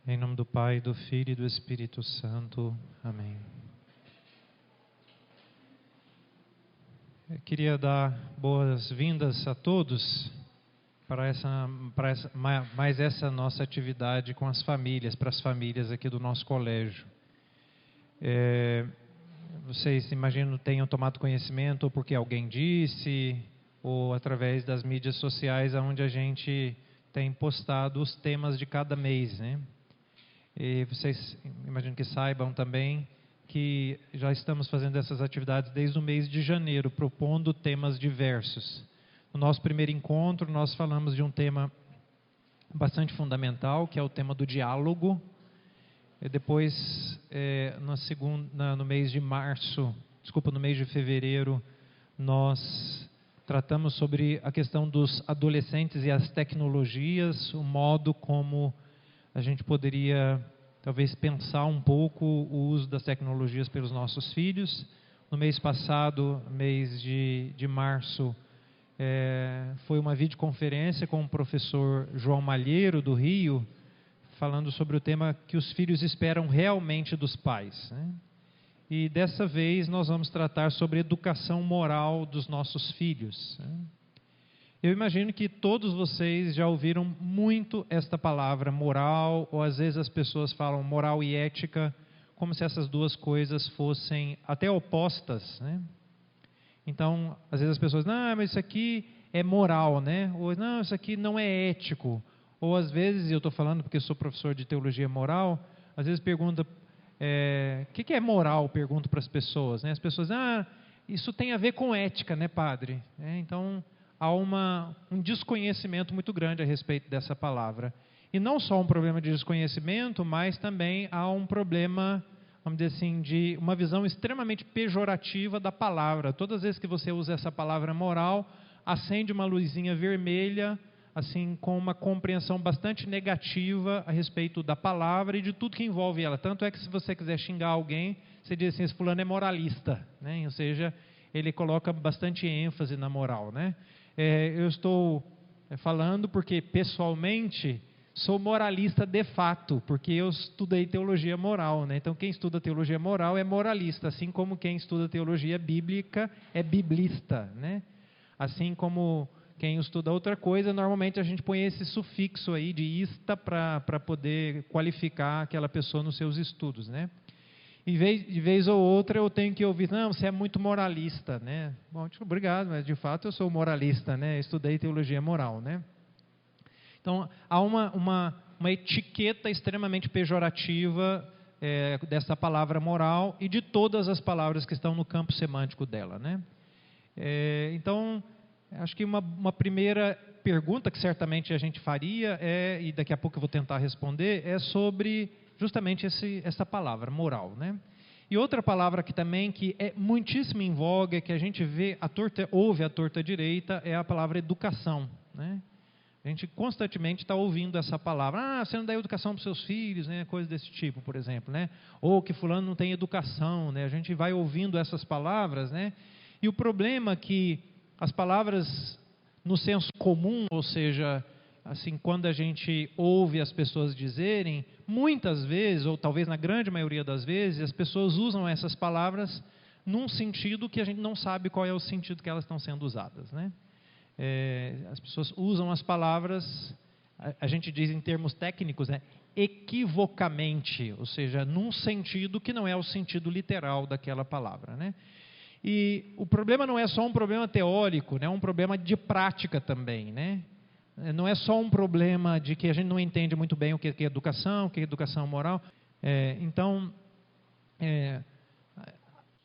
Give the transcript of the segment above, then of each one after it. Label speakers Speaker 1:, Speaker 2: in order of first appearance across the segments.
Speaker 1: Em nome do Pai, do Filho e do Espírito Santo. Amém. Eu queria dar boas-vindas a todos para essa nossa atividade com as famílias, para as famílias aqui do nosso colégio. Vocês, imagino, tenham tomado conhecimento ou porque alguém disse, ou através das mídias sociais, onde a gente tem postado os temas de cada mês, né? E vocês, imagino que saibam também que já estamos fazendo essas atividades desde o mês de janeiro, propondo temas diversos. No nosso primeiro encontro, nós falamos de um tema bastante fundamental, que é o tema do diálogo. E depois, no mês de fevereiro, nós tratamos sobre a questão dos adolescentes e as tecnologias, o modo como a gente poderia talvez pensar um pouco o uso das tecnologias pelos nossos filhos. No mês passado, mês de março, foi uma videoconferência com o professor João Malheiro, do Rio, falando sobre o tema que os filhos esperam realmente dos pais, né? E dessa vez nós vamos tratar sobre a educação moral dos nossos filhos, né? Eu imagino que todos vocês já ouviram muito esta palavra moral, ou às vezes as pessoas falam moral e ética, como se essas duas coisas fossem até opostas, né? Então, às vezes as pessoas, não, mas isso aqui é moral, né? Ou, não, isso aqui não é ético. Ou às vezes, eu estou falando porque sou professor de teologia moral, às vezes pergunta, o que é moral? Pergunto para as pessoas, né? As pessoas, isso tem a ver com ética, né, padre? Então, há um desconhecimento muito grande a respeito dessa palavra. E não só um problema de desconhecimento, mas também há um problema, vamos dizer assim, de uma visão extremamente pejorativa da palavra. Todas as vezes que você usa essa palavra moral, acende uma luzinha vermelha, assim, com uma compreensão bastante negativa a respeito da palavra e de tudo que envolve ela. Tanto é que se você quiser xingar alguém, você diz assim, esse fulano é moralista, né? Ou seja, ele coloca bastante ênfase na moral, né? Eu estou falando porque, pessoalmente, sou moralista de fato, porque eu estudei teologia moral, né? Então, quem estuda teologia moral é moralista, assim como quem estuda teologia bíblica é biblista, né? Assim como quem estuda outra coisa, normalmente a gente põe esse sufixo aí de ista para poder qualificar aquela pessoa nos seus estudos, né? E de vez ou outra eu tenho que ouvir, não, você é muito moralista, né? Bom, obrigado, mas de fato eu sou moralista, né? Estudei teologia moral, né? Então, há uma etiqueta extremamente pejorativa dessa palavra moral e de todas as palavras que estão no campo semântico dela, né? Então, acho que uma primeira pergunta que certamente a gente faria e daqui a pouco eu vou tentar responder, é sobre justamente essa palavra, moral, né? E outra palavra que é muitíssimo em voga, que a gente ouve a torta direita, é a palavra educação, né? A gente constantemente está ouvindo essa palavra, você não dá educação para os seus filhos, né? Coisa desse tipo, por exemplo, né? Ou que fulano não tem educação, né? A gente vai ouvindo essas palavras, né? E o problema é que as palavras no senso comum, ou seja, assim, quando a gente ouve as pessoas dizerem, muitas vezes, ou talvez na grande maioria das vezes, as pessoas usam essas palavras num sentido que a gente não sabe qual é o sentido que elas estão sendo usadas, né? As pessoas usam as palavras, a gente diz em termos técnicos, né, equivocamente, ou seja, num sentido que não é o sentido literal daquela palavra, né? E o problema não é só um problema teórico, né? É um problema de prática também, né? Não é só um problema de que a gente não entende muito bem o que é educação, o que é educação moral.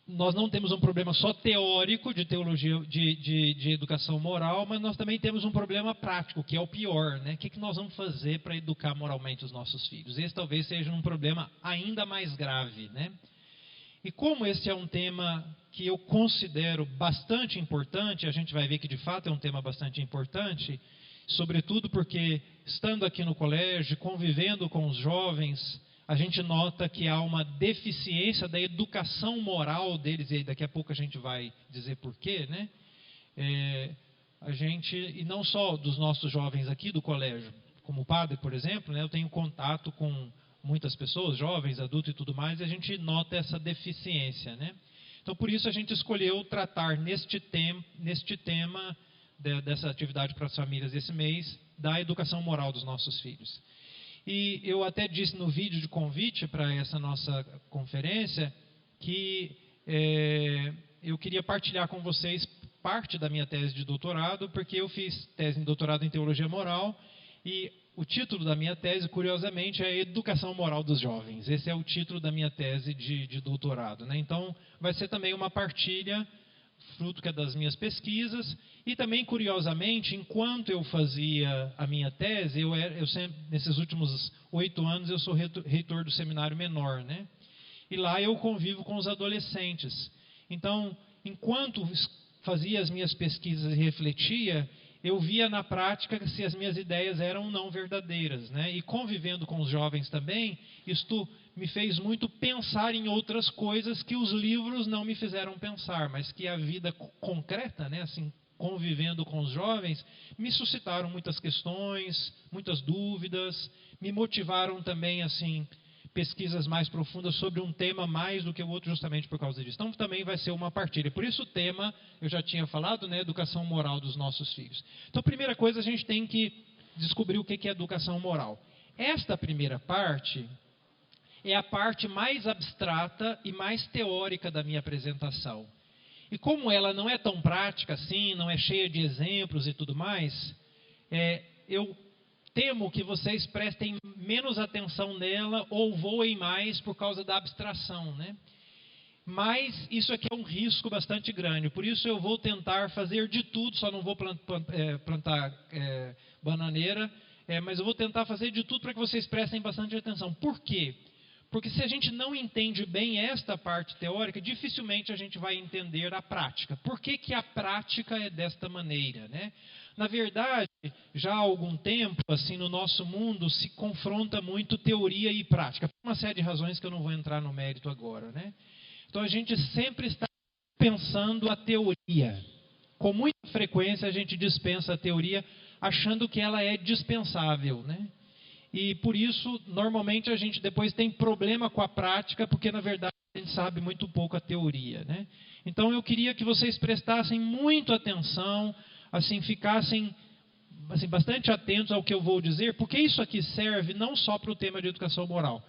Speaker 1: Nós não temos um problema só teórico de teologia, de educação moral, mas nós também temos um problema prático, que é o pior, né? O que nós vamos fazer para educar moralmente os nossos filhos? Esse talvez seja um problema ainda mais grave, né? E como esse é um tema que eu considero bastante importante, a gente vai ver que de fato é um tema bastante importante, sobretudo porque, estando aqui no colégio, convivendo com os jovens, a gente nota que há uma deficiência da educação moral deles, e daqui a pouco a gente vai dizer porquê, né? E não só dos nossos jovens aqui do colégio, como padre, por exemplo, né? Eu tenho contato com muitas pessoas, jovens, adultos e tudo mais, e a gente nota essa deficiência, né? Então, por isso a gente escolheu tratar neste tema dessa atividade para as famílias esse mês, da educação moral dos nossos filhos. E eu até disse no vídeo de convite para essa nossa conferência que eu queria partilhar com vocês parte da minha tese de doutorado, porque eu fiz tese de doutorado em teologia moral e o título da minha tese, curiosamente, é Educação Moral dos Jovens. Esse é o título da minha tese de doutorado, né? Então, vai ser também uma partilha, fruto que é das minhas pesquisas, e também, curiosamente, enquanto eu fazia a minha tese, eu sempre, nesses últimos 8 anos, eu sou reitor do seminário menor, né? E lá eu convivo com os adolescentes. Então, enquanto fazia as minhas pesquisas e refletia, eu via na prática se as minhas ideias eram ou não verdadeiras, né? E convivendo com os jovens também, isto me fez muito pensar em outras coisas que os livros não me fizeram pensar, mas que a vida concreta, né, assim, convivendo com os jovens, me suscitaram muitas questões, muitas dúvidas, me motivaram também, assim, pesquisas mais profundas sobre um tema mais do que o outro, justamente por causa disso. Então, também vai ser uma partilha. Por isso o tema, eu já tinha falado, né, educação moral dos nossos filhos. Então, a primeira coisa, a gente tem que descobrir o que é educação moral. Esta primeira parte é a parte mais abstrata e mais teórica da minha apresentação. E como ela não é tão prática assim, não é cheia de exemplos e tudo mais, eu temo que vocês prestem menos atenção nela ou voem mais por causa da abstração, né? Mas isso aqui é um risco bastante grande. Por isso eu vou tentar fazer de tudo, só não vou plantar bananeira, mas eu vou tentar fazer de tudo para que vocês prestem bastante atenção. Por quê? Porque se a gente não entende bem esta parte teórica, dificilmente a gente vai entender a prática. Por que que a prática é desta maneira, né? Na verdade, já há algum tempo, assim, no nosso mundo, se confronta muito teoria e prática. Por uma série de razões que eu não vou entrar no mérito agora, né? Então, a gente sempre está pensando a teoria. Com muita frequência, a gente dispensa a teoria achando que ela é dispensável, né? E, por isso, normalmente, a gente depois tem problema com a prática, porque, na verdade, a gente sabe muito pouco a teoria, né? Então, eu queria que vocês prestassem muito atenção, assim, ficassem assim, bastante atentos ao que eu vou dizer, porque isso aqui serve não só para o tema de educação moral.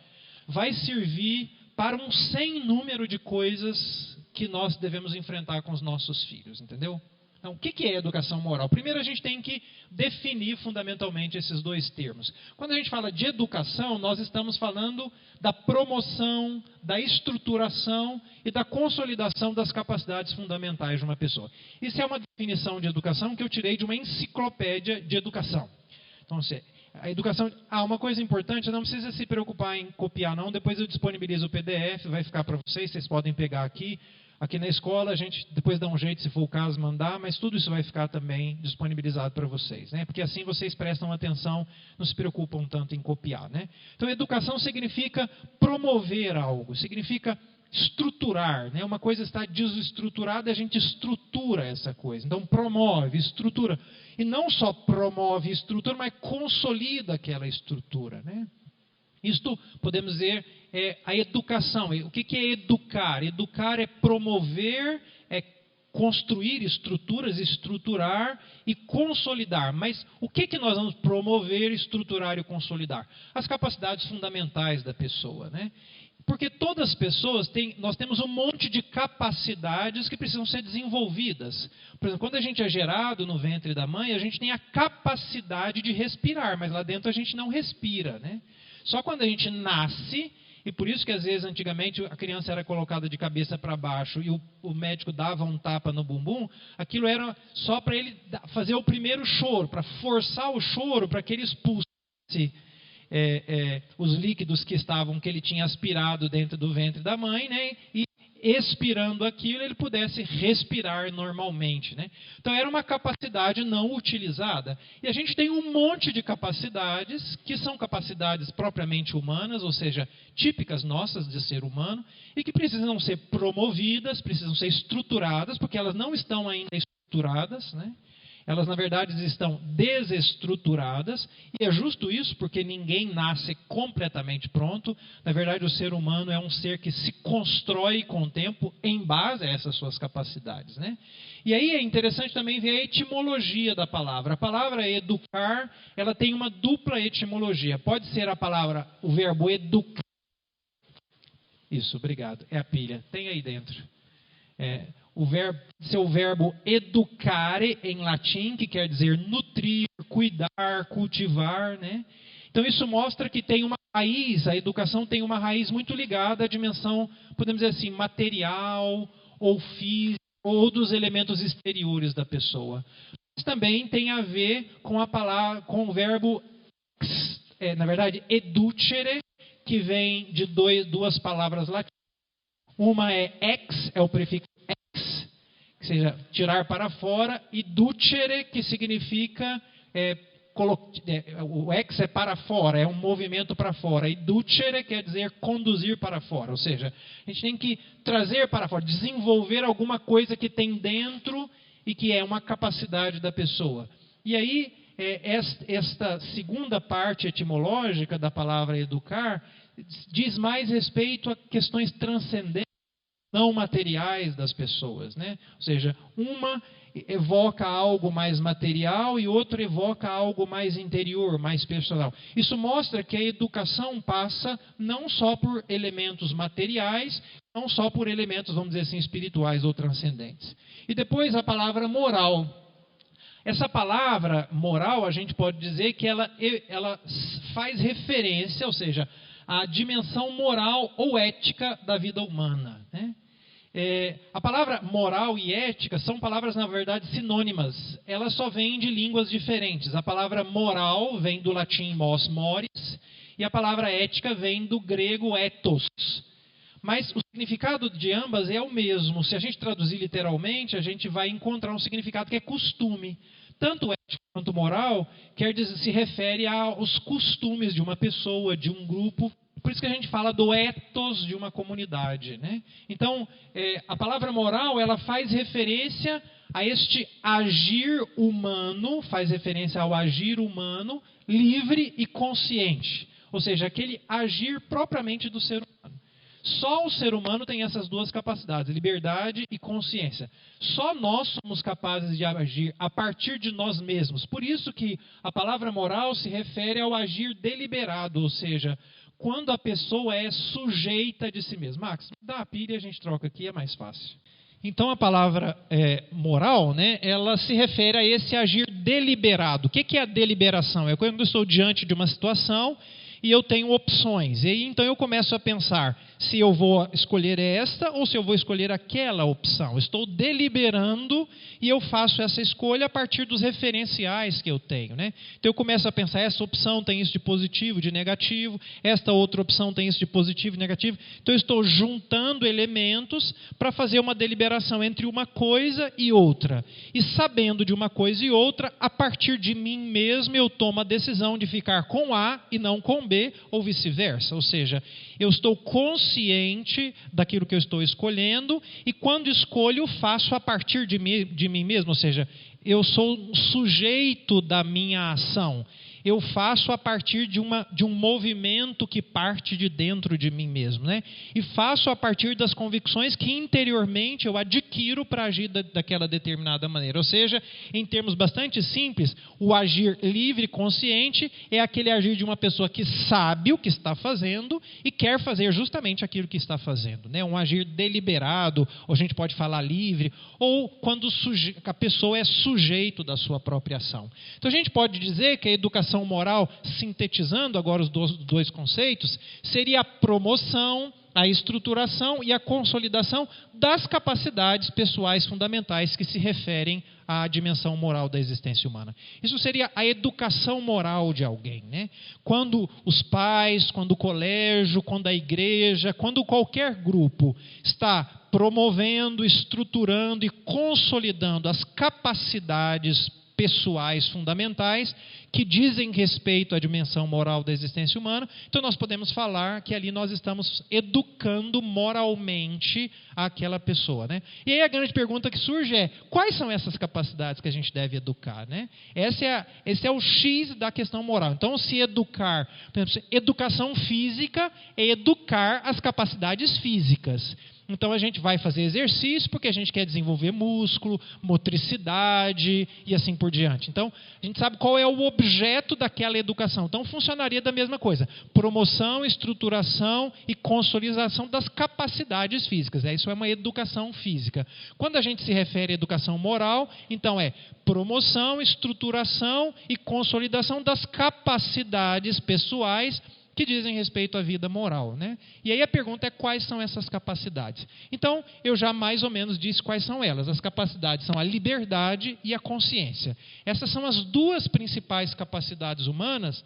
Speaker 1: Vai servir para um sem número de coisas que nós devemos enfrentar com os nossos filhos, entendeu? Então, o que é educação moral? Primeiro, a gente tem que definir fundamentalmente esses dois termos. Quando a gente fala de educação, nós estamos falando da promoção, da estruturação e da consolidação das capacidades fundamentais de uma pessoa. Isso é uma definição de educação que eu tirei de uma enciclopédia de educação. Então, a educação... uma coisa importante, não precisa se preocupar em copiar não, depois eu disponibilizo o PDF, vai ficar para vocês podem pegar aqui. Aqui na escola a gente depois dá um jeito, se for o caso, mandar, mas tudo isso vai ficar também disponibilizado para vocês, né? Porque assim vocês prestam atenção, não se preocupam tanto em copiar, né? Então, educação significa promover algo, significa estruturar, né? Uma coisa está desestruturada, a gente estrutura essa coisa. Então, promove, estrutura. E não só promove, estrutura, mas consolida aquela estrutura, né? Isto, podemos dizer, é a educação. O que é educar? Educar é promover, é construir estruturas, estruturar e consolidar. Mas o que nós vamos promover, estruturar e consolidar? As capacidades fundamentais da pessoa, né? Porque todas as pessoas nós temos um monte de capacidades que precisam ser desenvolvidas. Por exemplo, quando a gente é gerado no ventre da mãe, a gente tem a capacidade de respirar, mas lá dentro a gente não respira, né? Só quando a gente nasce, e por isso que às vezes antigamente a criança era colocada de cabeça para baixo e o médico dava um tapa no bumbum, aquilo era só para ele fazer o primeiro choro, para forçar o choro, para que ele expulsasse os líquidos que ele tinha aspirado dentro do ventre da mãe, né? E expirando aquilo, ele pudesse respirar normalmente, né? Então, era uma capacidade não utilizada. E a gente tem um monte de capacidades, que são capacidades propriamente humanas, ou seja, típicas nossas de ser humano, e que precisam ser promovidas, precisam ser estruturadas, porque elas não estão ainda estruturadas, né?
Speaker 2: Elas, na verdade, estão desestruturadas, e é justo isso, porque ninguém nasce completamente pronto. Na verdade, o ser humano é um ser que se constrói com o tempo em base a essas suas capacidades, né? E aí é interessante também ver a etimologia da palavra. A palavra educar, ela tem uma dupla etimologia. Pode ser a palavra, o verbo educar. Isso, obrigado. É a pilha. Tem aí dentro. Seu verbo educare em latim, que quer dizer nutrir, cuidar, cultivar, né? Então isso mostra que tem uma raiz, a educação tem uma raiz muito ligada à dimensão, podemos dizer assim, material ou física, ou dos elementos exteriores da pessoa. Mas também tem a ver com a palavra, com o verbo, na verdade, educere, que vem de duas palavras latinas. Uma é ex, é o prefixo ex, que seja tirar para fora, e ducere, que significa, o ex é para fora, é um movimento para fora, e ducere quer dizer conduzir para fora, ou seja, a gente tem que trazer para fora, desenvolver alguma coisa que tem dentro e que é uma capacidade da pessoa. E aí, esta segunda parte etimológica da palavra educar diz mais respeito a questões transcendentes, não materiais das pessoas, né? Ou seja, uma evoca algo mais material e outra evoca algo mais interior, mais personal. Isso mostra que a educação passa não só por elementos materiais, não só por elementos, vamos dizer assim, espirituais ou transcendentes. E depois a palavra moral. Essa palavra moral, a gente pode dizer que ela faz referência, ou seja, à dimensão moral ou ética da vida humana, né? A palavra moral e ética são palavras, na verdade, sinônimas. Elas só vêm de línguas diferentes. A palavra moral vem do latim mos mores, e a palavra ética vem do grego ethos. Mas o significado de ambas é o mesmo. Se a gente traduzir literalmente, a gente vai encontrar um significado que é costume. Tanto ética quanto moral se refere aos costumes de uma pessoa, de um grupo. Por isso que a gente fala do ethos de uma comunidade, né? Então, a palavra moral, ela faz referência a este agir humano, faz referência ao agir humano livre e consciente. Ou seja, aquele agir propriamente do ser humano. Só o ser humano tem essas duas capacidades, liberdade e consciência. Só nós somos capazes de agir a partir de nós mesmos. Por isso que a palavra moral se refere ao agir deliberado, ou seja, quando a pessoa é sujeita de si mesma. Max, dá a pilha e a gente troca aqui, é mais fácil. Então a palavra moral, né, ela se refere a esse agir deliberado. O que é a deliberação? É quando eu estou diante de uma situação e eu tenho opções. E aí, então eu começo a pensar se eu vou escolher esta ou se eu vou escolher aquela opção. Estou deliberando e eu faço essa escolha a partir dos referenciais que eu tenho, né? Então eu começo a pensar, essa opção tem isso de positivo, de negativo, esta outra opção tem isso de positivo e negativo. Então eu estou juntando elementos para fazer uma deliberação entre uma coisa e outra. E sabendo de uma coisa e outra, a partir de mim mesmo eu tomo a decisão de ficar com A e não com B, ou vice-versa. Ou seja, eu estou consciente daquilo que eu estou escolhendo e quando escolho, faço a partir de mim mesmo. Ou seja, eu sou um sujeito da minha ação. Eu faço a partir de um movimento que parte de dentro de mim mesmo, né? E faço a partir das convicções que interiormente eu adquiro para agir daquela determinada maneira. Ou seja, em termos bastante simples, o agir livre e consciente é aquele agir de uma pessoa que sabe o que está fazendo e quer fazer justamente aquilo que está fazendo, né? Um agir deliberado, ou a gente pode falar livre, ou quando a pessoa é sujeito da sua própria ação. Então a gente pode dizer que a educação moral, sintetizando agora os dois conceitos, seria a promoção, a estruturação e a consolidação das capacidades pessoais fundamentais que se referem à dimensão moral da existência humana. Isso seria a educação moral de alguém, né? Quando os pais, quando o colégio, quando a igreja, quando qualquer grupo está promovendo, estruturando e consolidando as capacidades pessoais fundamentais que dizem respeito à dimensão moral da existência humana. Então nós podemos falar que ali nós estamos educando moralmente aquela pessoa, né? E aí a grande pergunta que surge é: quais são essas capacidades que a gente deve educar, né? Esse é o X da questão moral. Então, se educar, por exemplo, educação física é educar as capacidades físicas. Então a gente vai fazer exercício porque a gente quer desenvolver músculo, motricidade e assim por diante. Então a gente sabe qual é o objeto daquela educação. Então funcionaria da mesma coisa: promoção, estruturação e consolidação das capacidades físicas. Isso é uma educação física. Quando a gente se refere à educação moral, então é promoção, estruturação e consolidação das capacidades pessoais que dizem respeito à vida moral, né? E aí a pergunta é: quais são essas capacidades? Então, eu já mais ou menos disse quais são elas. As capacidades são a liberdade e a consciência. Essas são as duas principais capacidades humanas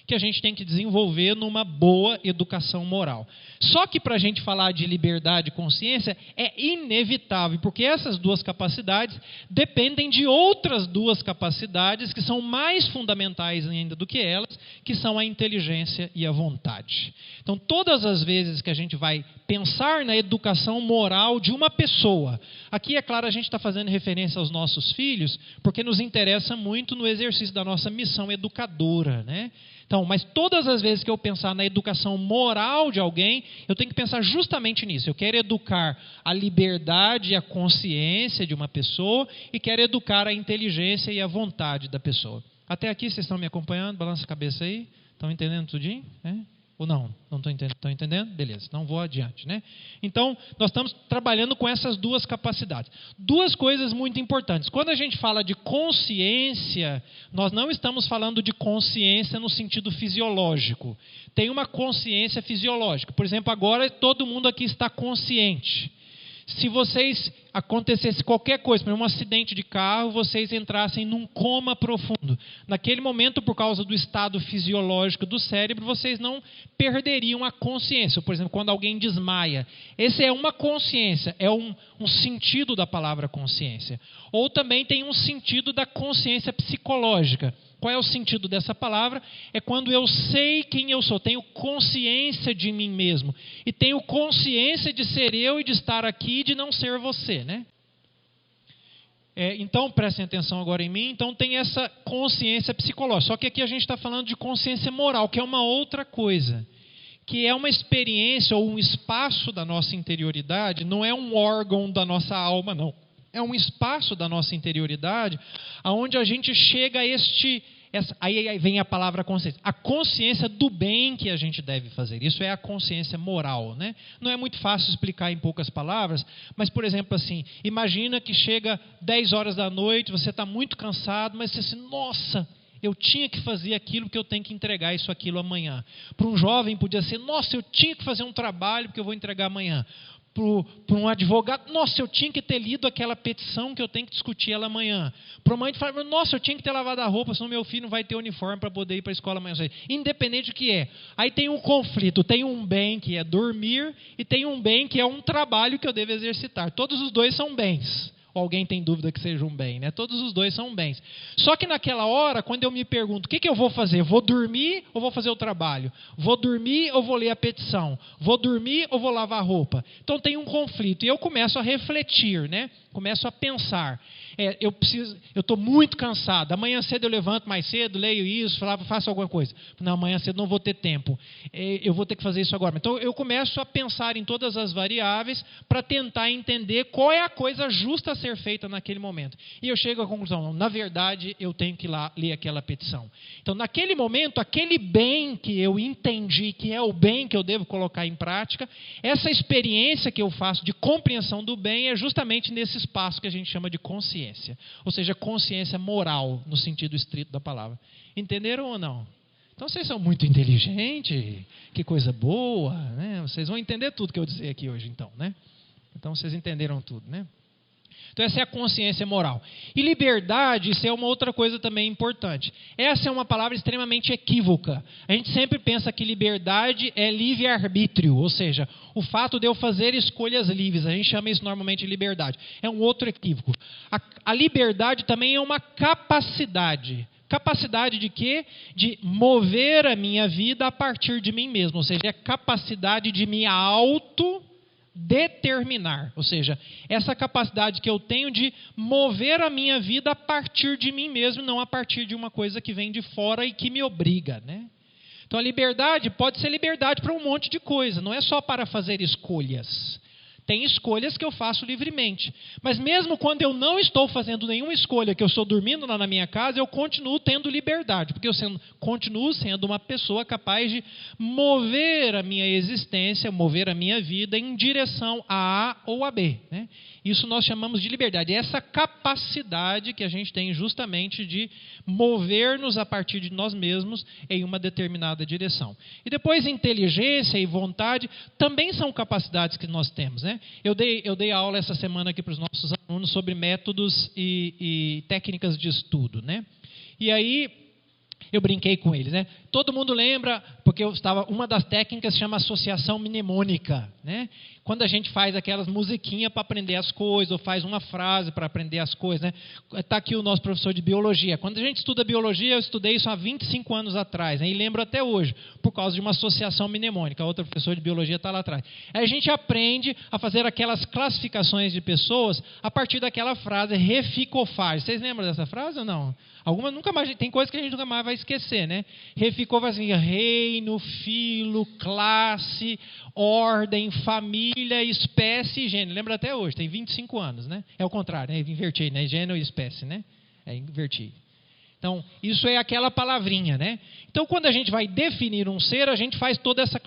Speaker 2: que a gente tem que desenvolver numa boa educação moral. Só que para a gente falar de liberdade e consciência é inevitável, porque essas duas capacidades dependem de outras duas capacidades que são mais fundamentais ainda do que elas, que são a inteligência e a vontade. Então, todas as vezes que a gente vai pensar na educação moral de uma pessoa, aqui, é claro, a gente está fazendo referência aos nossos filhos, porque nos interessa muito no exercício da nossa missão educadora, né? Então, mas todas as vezes que eu pensar na educação moral de alguém, eu tenho que pensar justamente nisso. Eu quero educar a liberdade e a consciência de uma pessoa e quero educar a inteligência e a vontade da pessoa. Até aqui vocês estão me acompanhando? Balança a cabeça aí. Estão entendendo tudinho? Ou não? Não estão entendendo? Estão entendendo? Beleza, então vou adiante, né? Então, nós estamos trabalhando com essas duas capacidades. Duas coisas muito importantes. Quando a gente fala de consciência, nós não estamos falando de consciência no sentido fisiológico. Tem uma consciência fisiológica. Por exemplo, agora todo mundo aqui está consciente. Se vocês acontecesse qualquer coisa, por exemplo, um acidente de carro, vocês entrassem num coma profundo. Naquele momento, por causa do estado fisiológico do cérebro, vocês não perderiam a consciência. Por exemplo, quando alguém desmaia. Essa é uma consciência, é um sentido da palavra consciência. Ou também tem um sentido da consciência psicológica. Qual é o sentido dessa palavra? É quando eu sei quem eu sou, tenho consciência de mim mesmo. E tenho consciência de ser eu e de estar aqui e de não ser você, né? Então, prestem atenção agora em mim. Então, tem essa consciência psicológica. Só que aqui a gente está falando de consciência moral, que é uma outra coisa. Que é uma experiência ou um espaço da nossa interioridade, não é um órgão da nossa alma, não. É um espaço da nossa interioridade onde a gente chega a aí vem a palavra consciência. A consciência do bem que a gente deve fazer. Isso é a consciência moral, né? Não é muito fácil explicar em poucas palavras, mas, por exemplo, assim, imagina que chega 10 horas da noite, você está muito cansado, mas você assim, nossa, eu tinha que fazer aquilo porque eu tenho que entregar isso, aquilo amanhã. Para um jovem podia ser, nossa, eu tinha que fazer um trabalho porque eu vou entregar amanhã. Para um advogado, nossa, eu tinha que ter lido aquela petição que eu tenho que discutir ela amanhã. Para uma mãe que fala, nossa, eu tinha que ter lavado a roupa, senão meu filho não vai ter uniforme para poder ir para a escola amanhã. Independente do que é. Aí tem um conflito, tem um bem que é dormir e tem um bem que é um trabalho que eu devo exercitar. Todos os dois são bens. Ou alguém tem dúvida que seja um bem, né? Todos os dois são bens. Só que naquela hora, quando eu me pergunto, o que eu vou fazer? Vou dormir ou vou fazer o trabalho? Vou dormir ou vou ler a petição? Vou dormir ou vou lavar a roupa? Então tem um conflito. E eu começo a refletir, né? Começo a pensar. Eu estou muito cansado. Amanhã cedo eu levanto mais cedo, leio isso, faço alguma coisa. Não, amanhã cedo não vou ter tempo. Eu vou ter que fazer isso agora. Então eu começo a pensar em todas as variáveis para tentar entender qual é a coisa justa a ser feita naquele momento. E eu chego à conclusão, na verdade, eu tenho que ir lá ler aquela petição. Então, naquele momento, aquele bem que eu entendi que é o bem que eu devo colocar em prática, essa experiência que eu faço de compreensão do bem é justamente nesse espaço que a gente chama de consciência. Ou seja, consciência moral, no sentido estrito da palavra. Entenderam ou não? Então, vocês são muito inteligentes, que coisa boa, né? Vocês vão entender tudo que eu dizer aqui hoje, então, né? Então, vocês entenderam tudo, né? Então essa é a consciência moral. E liberdade, isso é uma outra coisa também importante. Essa é uma palavra extremamente equívoca. A gente sempre pensa que liberdade é livre-arbítrio, ou seja, o fato de eu fazer escolhas livres. A gente chama isso normalmente de liberdade. É um outro equívoco. A liberdade também é uma capacidade. Capacidade de quê? De mover a minha vida a partir de mim mesmo. Ou seja, é a capacidade de me autodeterminar. Ou seja, essa capacidade que eu tenho de mover a minha vida a partir de mim mesmo, não a partir de uma coisa que vem de fora e que me obriga, né? Então a liberdade pode ser liberdade para um monte de coisa. Não é só para fazer escolhas. Tem escolhas que eu faço livremente. Mas mesmo quando eu não estou fazendo nenhuma escolha, que eu estou dormindo lá na minha casa, eu continuo tendo liberdade. Porque eu continuo sendo uma pessoa capaz de mover a minha existência, mover a minha vida em direção a A ou a B, né? Isso nós chamamos de liberdade. Essa capacidade que a gente tem justamente de mover-nos a partir de nós mesmos em uma determinada direção. E depois inteligência e vontade também são capacidades que nós temos, né? Eu dei aula essa semana aqui para os nossos alunos sobre métodos e técnicas de estudo, né? E aí eu brinquei com eles, né? Todo mundo lembra, porque uma das técnicas chama associação mnemônica, né? Quando a gente faz aquelas musiquinhas para aprender as coisas, ou faz uma frase para aprender as coisas, né? Está aqui o nosso professor de biologia. Quando a gente estuda biologia, eu estudei isso há 25 anos atrás, né? E lembro até hoje, por causa de uma associação mnemônica. A outra professora de biologia está lá atrás. Aí a gente aprende a fazer aquelas classificações de pessoas a partir daquela frase reficofage. Vocês lembram dessa frase ou não? Alguma nunca mais, tem coisas que a gente nunca mais vai esquecer, né? Reficofage, reino, filo, classe, ordem, família, espécie e gênero. Lembra até hoje, tem 25 anos, né? É o contrário, né? Inverti, né? Gênero e espécie, né? Inverti. Então, isso é aquela palavrinha, né? Então, quando a gente vai definir um ser, a gente faz toda essa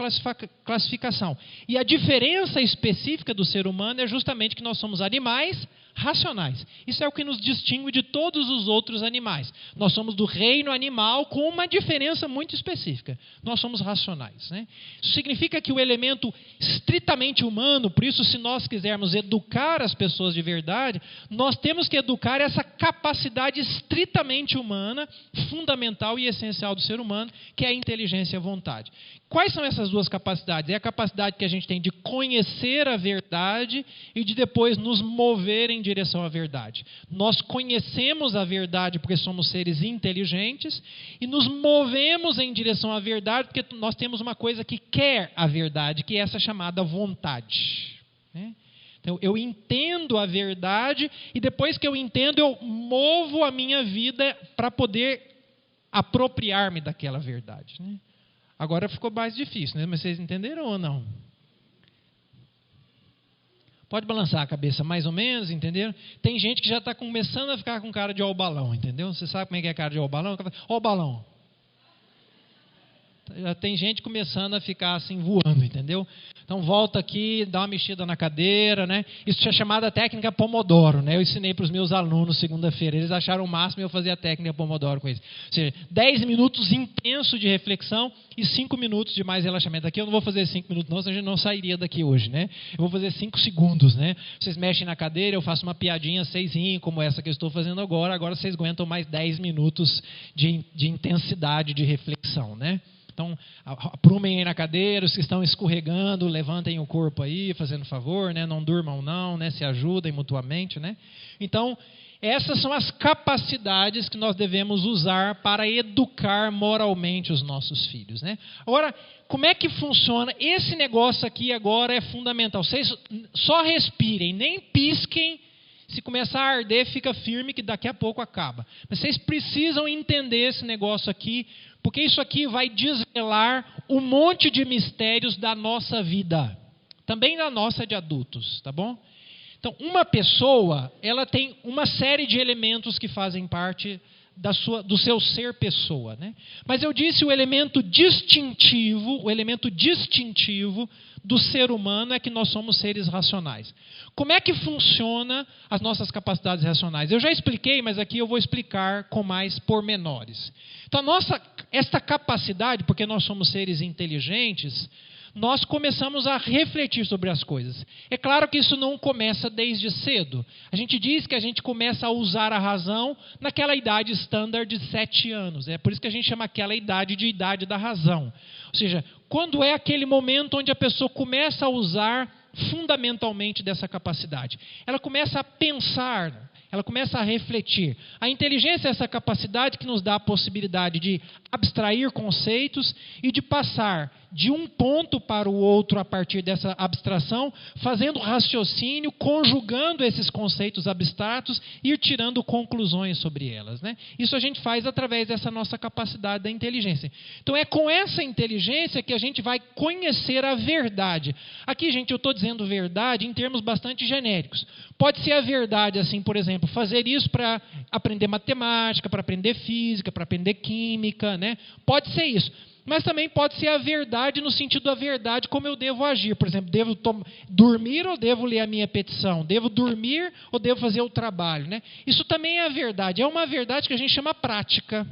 Speaker 2: classificação. E a diferença específica do ser humano é justamente que nós somos animais racionais. Isso é o que nos distingue de todos os outros animais. Nós somos do reino animal com uma diferença muito específica. Nós somos racionais, né? Isso significa que o elemento estritamente humano, por isso, se nós quisermos educar as pessoas de verdade, nós temos que educar essa capacidade estritamente humana, fundamental e essencial do ser humano, que é a inteligência e a vontade. Quais são essas duas capacidades? É a capacidade que a gente tem de conhecer a verdade e de depois nos mover em direção à verdade. Nós conhecemos a verdade porque somos seres inteligentes e nos movemos em direção à verdade porque nós temos uma coisa que quer a verdade, que é essa chamada vontade, né? Então, eu entendo a verdade e depois que eu entendo, eu movo a minha vida para poder apropriar-me daquela verdade, né? Agora ficou mais difícil, né? Mas vocês entenderam ou não? Pode balançar a cabeça mais ou menos, entenderam? Tem gente que já está começando a ficar com cara de ó balão, entendeu? Você sabe como é que é cara de ó balão? Ó balão. Já tem gente começando a ficar assim voando, entendeu? Então volta aqui, dá uma mexida na cadeira, né? Isso é chamada técnica Pomodoro, né? Eu ensinei para os meus alunos segunda-feira. Eles acharam o máximo eu fazer a técnica Pomodoro com eles. Ou seja, 10 minutos intenso de reflexão e 5 minutos de mais relaxamento. Aqui eu não vou fazer 5 minutos não, senão a gente não sairia daqui hoje, né? Eu vou fazer 5 segundos, né? Vocês mexem na cadeira, eu faço uma piadinha 6, como essa que eu estou fazendo agora. Agora vocês aguentam mais 10 minutos de intensidade de reflexão, né? Então, aprumem aí na cadeira, os que estão escorregando, levantem o corpo aí, fazendo favor, né? Não durmam não, né? Se ajudem mutuamente, né? Então, essas são as capacidades que nós devemos usar para educar moralmente os nossos filhos, né? Agora, como é que funciona? Esse negócio aqui agora é fundamental. Vocês só respirem, nem pisquem. Se começar a arder, fica firme que daqui a pouco acaba. Mas vocês precisam entender esse negócio aqui, porque isso aqui vai desvelar um monte de mistérios da nossa vida. Também da nossa de adultos, tá bom? Então, uma pessoa, ela tem uma série de elementos que fazem parte do seu ser pessoa, né? Mas eu disse o elemento distintivo do ser humano é que nós somos seres racionais. Como é que funciona as nossas capacidades racionais? Eu já expliquei, mas aqui eu vou explicar com mais pormenores. Então, esta capacidade, porque nós somos seres inteligentes, nós começamos a refletir sobre as coisas. É claro que isso não começa desde cedo. A gente diz que a gente começa a usar a razão naquela idade standard de 7 anos. É por isso que a gente chama aquela idade de idade da razão. Ou seja, quando é aquele momento onde a pessoa começa a usar fundamentalmente dessa capacidade. Ela começa a pensar, ela começa a refletir. A inteligência é essa capacidade que nos dá a possibilidade de abstrair conceitos e de passar de um ponto para o outro a partir dessa abstração, fazendo raciocínio, conjugando esses conceitos abstratos e ir tirando conclusões sobre elas, né? Isso a gente faz através dessa nossa capacidade da inteligência. Então é com essa inteligência que a gente vai conhecer a verdade. Aqui, gente, eu estou dizendo verdade em termos bastante genéricos. Pode ser a verdade, assim, por exemplo, fazer isso para aprender matemática, para aprender física, para aprender química, né? Pode ser isso. Mas também pode ser a verdade no sentido da verdade como eu devo agir. Por exemplo, devo dormir ou devo ler a minha petição? Devo dormir ou devo fazer o trabalho, né? Isso também é a verdade. É uma verdade que a gente chama prática.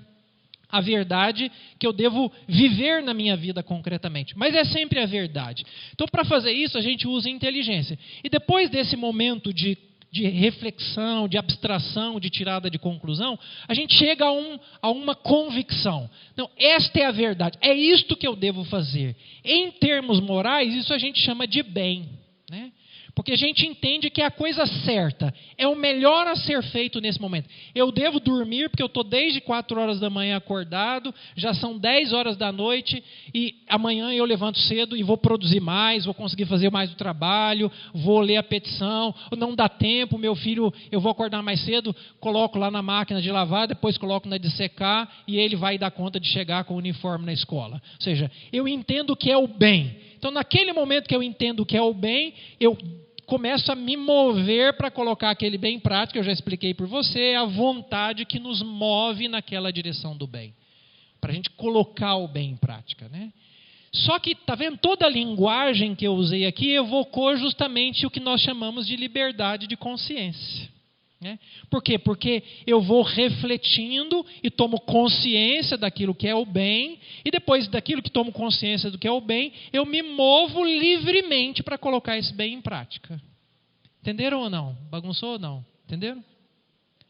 Speaker 2: A verdade que eu devo viver na minha vida concretamente. Mas é sempre a verdade. Então, para fazer isso, a gente usa inteligência. E depois desse momento de reflexão, de abstração, de tirada de conclusão, a gente chega a uma convicção. Não, esta é a verdade, é isto que eu devo fazer. Em termos morais, isso a gente chama de bem, né? Porque a gente entende que é a coisa certa, é o melhor a ser feito nesse momento. Eu devo dormir porque eu estou desde 4 horas da manhã acordado, já são 10 horas da noite e amanhã eu levanto cedo e vou produzir mais, vou conseguir fazer mais do trabalho, vou ler a petição, não dá tempo, meu filho, eu vou acordar mais cedo, coloco lá na máquina de lavar, depois coloco na de secar e ele vai dar conta de chegar com o uniforme na escola. Ou seja, eu entendo o que é o bem. Então, naquele momento que eu entendo o que é o bem, eu começo a me mover para colocar aquele bem em prática. Eu já expliquei por você, é a vontade que nos move naquela direção do bem. Para a gente colocar o bem em prática, né? Só que, está vendo, toda a linguagem que eu usei aqui evocou justamente o que nós chamamos de liberdade de consciência. Né? Por quê? Porque eu vou refletindo e tomo consciência daquilo que é o bem, e depois daquilo que tomo consciência do que é o bem, eu me movo livremente para colocar esse bem em prática. Entenderam ou não? Bagunçou ou não? Entenderam?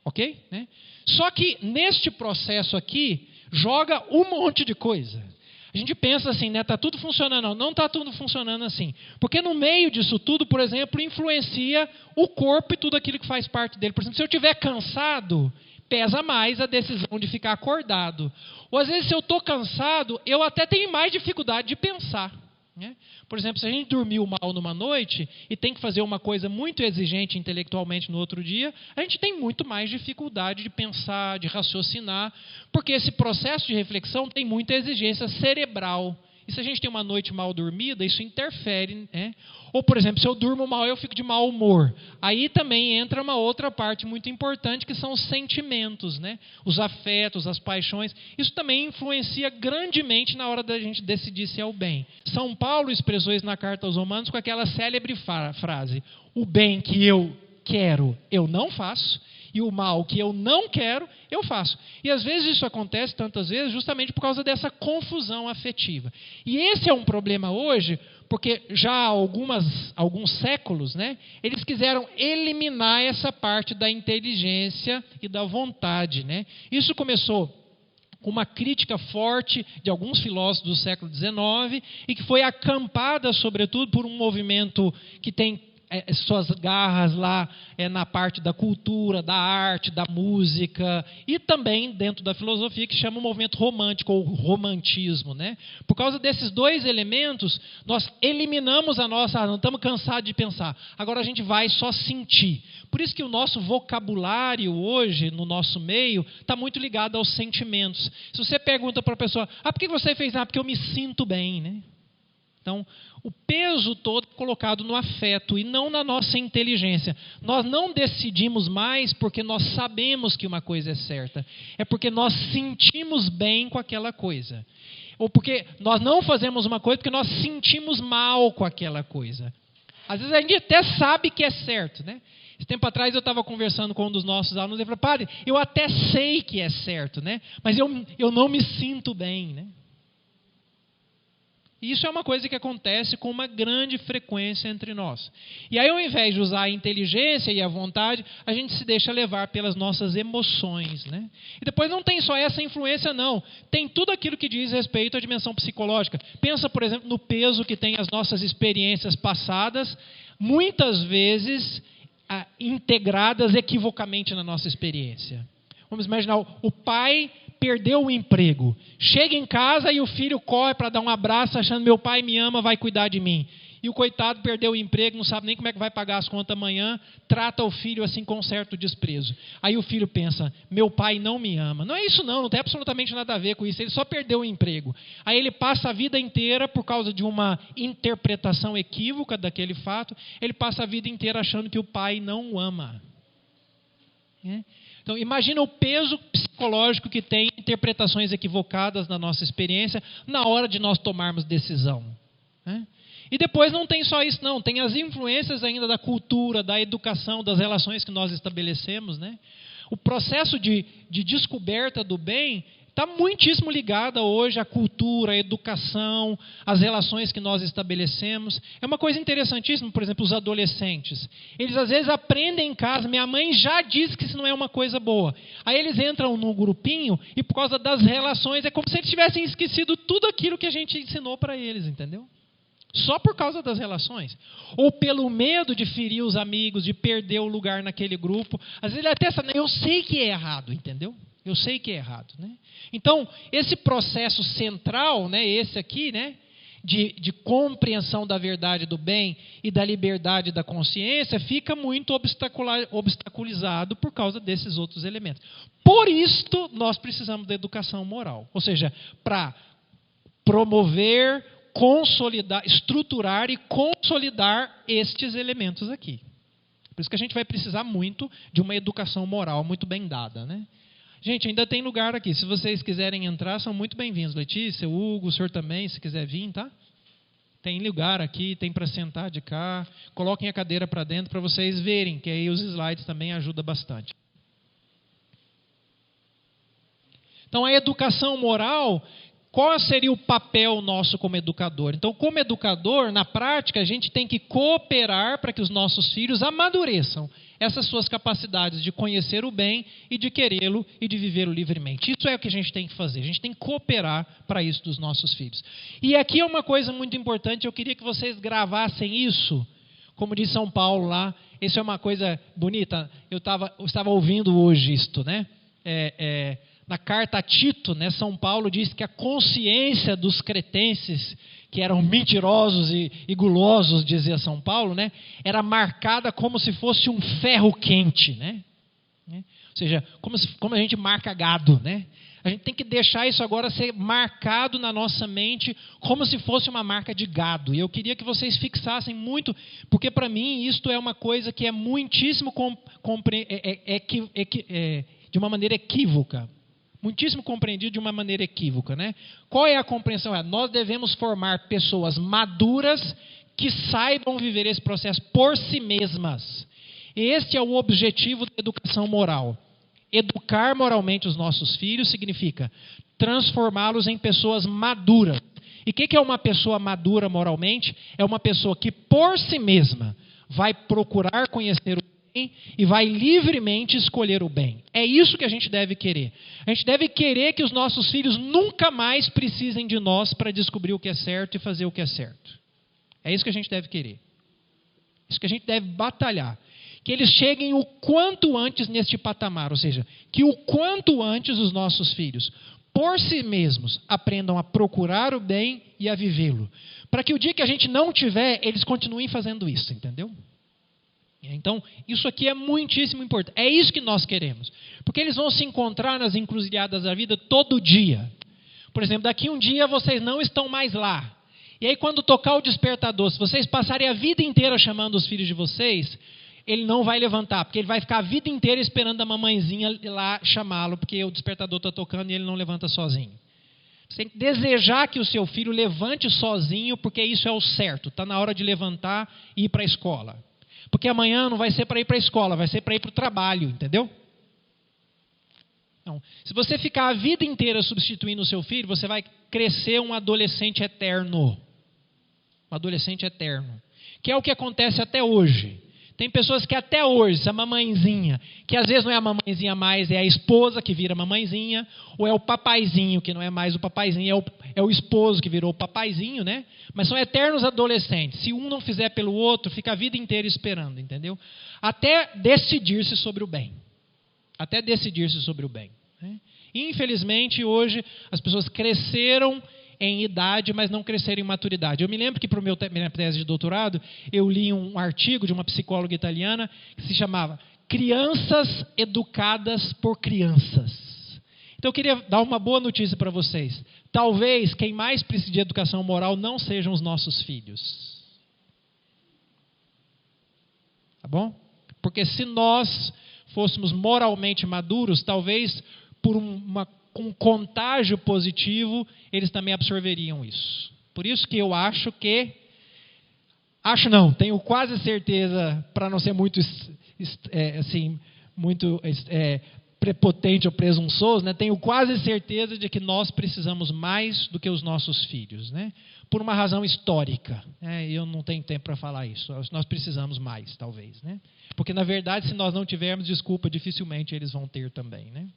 Speaker 2: Ok? Né? Só que neste processo aqui, joga um monte de coisa. A gente pensa assim, né? Está tudo funcionando. Não está tudo funcionando assim. Porque no meio disso tudo, por exemplo, influencia o corpo e tudo aquilo que faz parte dele. Por exemplo, se eu estiver cansado, pesa mais a decisão de ficar acordado. Ou às vezes, se eu estou cansado, eu até tenho mais dificuldade de pensar. Né? Por exemplo, se a gente dormiu mal numa noite e tem que fazer uma coisa muito exigente intelectualmente no outro dia, a gente tem muito mais dificuldade de pensar, de raciocinar, porque esse processo de reflexão tem muita exigência cerebral. E se a gente tem uma noite mal dormida, isso interfere, né? Ou, por exemplo, se eu durmo mal, eu fico de mau humor. Aí também entra uma outra parte muito importante, que são os sentimentos, né? Os afetos, as paixões. Isso também influencia grandemente na hora da gente decidir se é o bem. São Paulo expressou isso na carta aos Romanos com aquela célebre frase: o bem que eu quero, eu não faço, e o mal que eu não quero, eu faço. E às vezes isso acontece, tantas vezes, justamente por causa dessa confusão afetiva. E esse é um problema hoje, porque já há alguns séculos, né, eles quiseram eliminar essa parte da inteligência e da vontade. Né? Isso começou com uma crítica forte de alguns filósofos do século XIX e que foi acampada, sobretudo, por um movimento que tem suas garras lá na parte da cultura, da arte, da música e também dentro da filosofia, que chama o movimento romântico ou romantismo. Né? Por causa desses dois elementos, nós eliminamos a nossa razão, estamos cansados de pensar, agora a gente vai só sentir. Por isso que o nosso vocabulário hoje, no nosso meio, está muito ligado aos sentimentos. Se você pergunta para a pessoa, por que você fez? Porque eu me sinto bem, né? Então, o peso todo é colocado no afeto e não na nossa inteligência. Nós não decidimos mais porque nós sabemos que uma coisa é certa. É porque nós sentimos bem com aquela coisa. Ou porque nós não fazemos uma coisa porque nós sentimos mal com aquela coisa. Às vezes a gente até sabe que é certo, né? Esse tempo atrás eu estava conversando com um dos nossos alunos e ele falou: padre, eu até sei que é certo, né? Mas eu não me sinto bem, né? E isso é uma coisa que acontece com uma grande frequência entre nós. E aí, ao invés de usar a inteligência e a vontade, a gente se deixa levar pelas nossas emoções, né? E depois não tem só essa influência, não. Tem tudo aquilo que diz respeito à dimensão psicológica. Pensa, por exemplo, no peso que tem as nossas experiências passadas, muitas vezes integradas equivocamente na nossa experiência. Vamos imaginar, o pai perdeu o emprego. Chega em casa e o filho corre para dar um abraço, achando meu pai me ama, vai cuidar de mim. E o coitado perdeu o emprego, não sabe nem como é que vai pagar as contas amanhã, trata o filho assim com um certo desprezo. Aí o filho pensa, meu pai não me ama. Não é isso não tem absolutamente nada a ver com isso, ele só perdeu o emprego. Aí ele passa a vida inteira, por causa de uma interpretação equívoca daquele fato, ele passa a vida inteira achando que o pai não o ama. Então, imagina o peso psicológico que tem interpretações equivocadas na nossa experiência na hora de nós tomarmos decisão. E depois não tem só isso, não. Tem as influências ainda da cultura, da educação, das relações que nós estabelecemos. O processo de descoberta do bem está muitíssimo ligado hoje à cultura, à educação, às relações que nós estabelecemos. É uma coisa interessantíssima, por exemplo, os adolescentes. Eles às vezes aprendem em casa, minha mãe já disse que isso não é uma coisa boa. Aí eles entram no grupinho e por causa das relações, é como se eles tivessem esquecido tudo aquilo que a gente ensinou para eles, entendeu? Só por causa das relações. Ou pelo medo de ferir os amigos, de perder o lugar naquele grupo. Às vezes ele até sabe, eu sei que é errado, entendeu? Eu sei que é errado. Então, esse processo central, esse aqui, de compreensão da verdade do bem e da liberdade da consciência, fica muito obstaculizado por causa desses outros elementos. Por isto, nós precisamos da educação moral. Ou seja, para promover, consolidar, estruturar e consolidar estes elementos aqui. Por isso que a gente vai precisar muito de uma educação moral muito bem dada, Gente, ainda tem lugar aqui. Se vocês quiserem entrar, são muito bem-vindos. Letícia, Hugo, o senhor também, se quiser vir, tá? Tem lugar aqui, tem para sentar de cá. Coloquem a cadeira para dentro para vocês verem, que aí os slides também ajudam bastante. Então, a educação moral, qual seria o papel nosso como educador? Então, como educador, na prática, a gente tem que cooperar para que os nossos filhos amadureçam essas suas capacidades de conhecer o bem e de querê-lo e de vivê-lo livremente. Isso é o que a gente tem que fazer. A gente tem que cooperar para isso dos nossos filhos. E aqui é uma coisa muito importante, eu queria que vocês gravassem isso, como diz São Paulo lá. Isso é uma coisa bonita. Eu estava ouvindo hoje isto, na carta a Tito, São Paulo diz que a consciência dos cretenses, que eram mentirosos e gulosos, dizia São Paulo, era marcada como se fosse um ferro quente, Ou seja, como a gente marca gado, A gente tem que deixar isso agora ser marcado na nossa mente como se fosse uma marca de gado. E eu queria que vocês fixassem muito, porque para mim isto é uma coisa que é muitíssimo de uma maneira equívoca. Muitíssimo compreendido de uma maneira equívoca, Qual é a compreensão? Nós devemos formar pessoas maduras que saibam viver esse processo por si mesmas. Este é o objetivo da educação moral. Educar moralmente os nossos filhos significa transformá-los em pessoas maduras. E o que é uma pessoa madura moralmente? É uma pessoa que por si mesma vai procurar conhecer o bem e vai livremente escolher o bem. É isso que a gente deve querer. A gente deve querer que os nossos filhos nunca mais precisem de nós para descobrir o que é certo e fazer o que é certo. É isso que a gente deve querer. Isso que a gente deve batalhar. Que eles cheguem o quanto antes neste patamar, ou seja, que o quanto antes os nossos filhos, por si mesmos, aprendam a procurar o bem e a vivê-lo. Para que o dia que a gente não tiver, eles continuem fazendo isso, entendeu? Então, isso aqui é muitíssimo importante. É isso que nós queremos. Porque eles vão se encontrar nas encruzilhadas da vida todo dia. Por exemplo, daqui um dia vocês não estão mais lá. E aí quando tocar o despertador, se vocês passarem a vida inteira chamando os filhos de vocês, ele não vai levantar, porque ele vai ficar a vida inteira esperando a mamãezinha lá chamá-lo, porque o despertador está tocando e ele não levanta sozinho. Você tem que desejar que o seu filho levante sozinho, porque isso é o certo. Está na hora de levantar e ir para a escola. Porque amanhã não vai ser para ir para a escola, vai ser para ir para o trabalho, entendeu? Então, se você ficar a vida inteira substituindo o seu filho, você vai crescer um adolescente eterno. Um adolescente eterno. Que é o que acontece até hoje. Tem pessoas que até hoje, essa mamãezinha, que às vezes não é a mamãezinha mais, é a esposa que vira mamãezinha, ou é o papaizinho, que não é mais o papaizinho, é o esposo que virou o papaizinho, né? Mas são eternos adolescentes. Se um não fizer pelo outro, fica a vida inteira esperando, entendeu? Até decidir-se sobre o bem. Até decidir-se sobre o bem. Né? Infelizmente, hoje, as pessoas cresceram em idade, mas não cresceram em maturidade. Eu me lembro que para minha tese de doutorado, eu li um artigo de uma psicóloga italiana que se chamava Crianças Educadas por Crianças. Então eu queria dar uma boa notícia para vocês. Talvez quem mais precise de educação moral não sejam os nossos filhos. Tá bom? Porque se nós fôssemos moralmente maduros, talvez por um contágio positivo, eles também absorveriam isso. Por isso que eu acho que... Acho não, tenho quase certeza, para não ser muito, prepotente ou presunçoso, né? Tenho quase certeza de que nós precisamos mais do que os nossos filhos. Né? Por uma razão histórica. Né? Eu não tenho tempo para falar isso. Nós precisamos mais, talvez. Né? Porque, na verdade, se nós não tivermos, desculpa, dificilmente eles vão ter também. Né?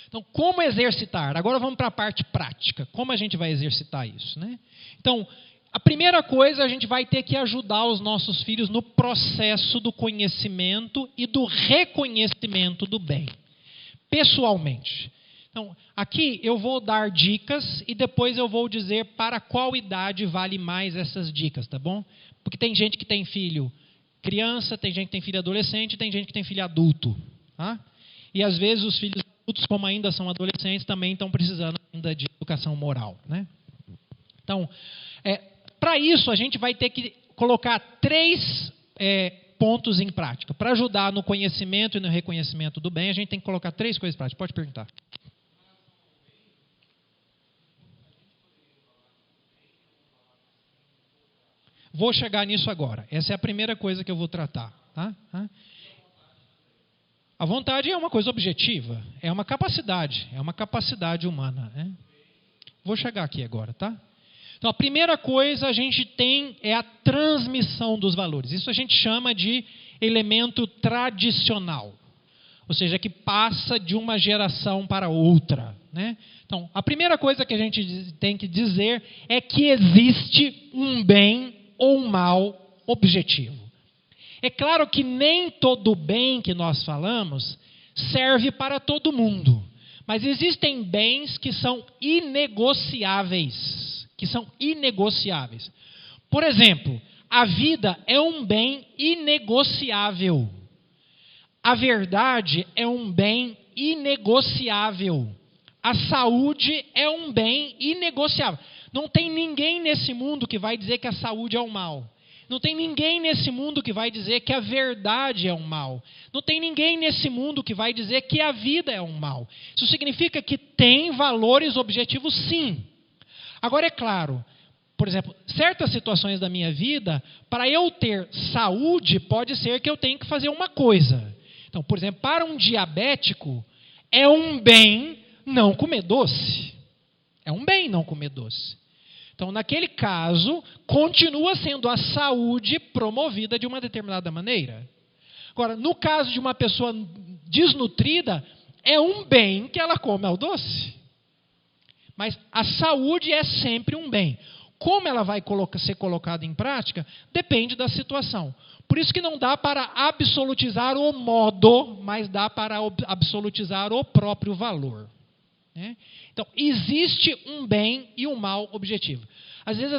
Speaker 2: Então, como exercitar? Agora vamos para a parte prática. Como a gente vai exercitar isso? Né? Então, a primeira coisa, a gente vai ter que ajudar os nossos filhos no processo do conhecimento e do reconhecimento do bem. Pessoalmente. Então, aqui eu vou dar dicas e depois eu vou dizer para qual idade vale mais essas dicas, tá bom? Porque tem gente que tem filho criança, tem gente que tem filho adolescente, tem gente que tem filho adulto. Tá? E às vezes os filhos adultos, como ainda são adolescentes, também estão precisando ainda de educação moral. Né? Então, para isso a gente vai ter que colocar 3 pontos em prática. Para ajudar no conhecimento e no reconhecimento do bem, a gente tem que colocar 3 coisas práticas. Pode perguntar. Vou chegar nisso agora. Essa é a primeira coisa que eu vou tratar. Tá? A vontade é uma coisa objetiva. É uma capacidade humana. Né? Vou chegar aqui agora, tá? Então, a primeira coisa a gente tem é a transmissão dos valores. Isso a gente chama de elemento tradicional. Ou seja, que passa de uma geração para outra. Né? Então, a primeira coisa que a gente tem que dizer é que existe um bem ou um mal objetivo. É claro que nem todo bem que nós falamos serve para todo mundo. Mas existem bens que são inegociáveis. Por exemplo, a vida é um bem inegociável. A verdade é um bem inegociável. A saúde é um bem inegociável. Não tem ninguém nesse mundo que vai dizer que a saúde é um mal. Não tem ninguém nesse mundo que vai dizer que a verdade é um mal. Não tem ninguém nesse mundo que vai dizer que a vida é um mal. Isso significa que tem valores objetivos, sim. Agora, é claro, por exemplo, certas situações da minha vida, para eu ter saúde, pode ser que eu tenha que fazer uma coisa. Então, por exemplo, para um diabético, é um bem não comer doce. É um bem não comer doce. Então, naquele caso, continua sendo a saúde promovida de uma determinada maneira. Agora, no caso de uma pessoa desnutrida, é um bem que ela come ao doce. Mas a saúde é sempre um bem. Como ela vai ser colocada em prática, depende da situação. Por isso que não dá para absolutizar o modo, mas dá para absolutizar o próprio valor. Né? Então, existe um bem e um mal objetivo. Às vezes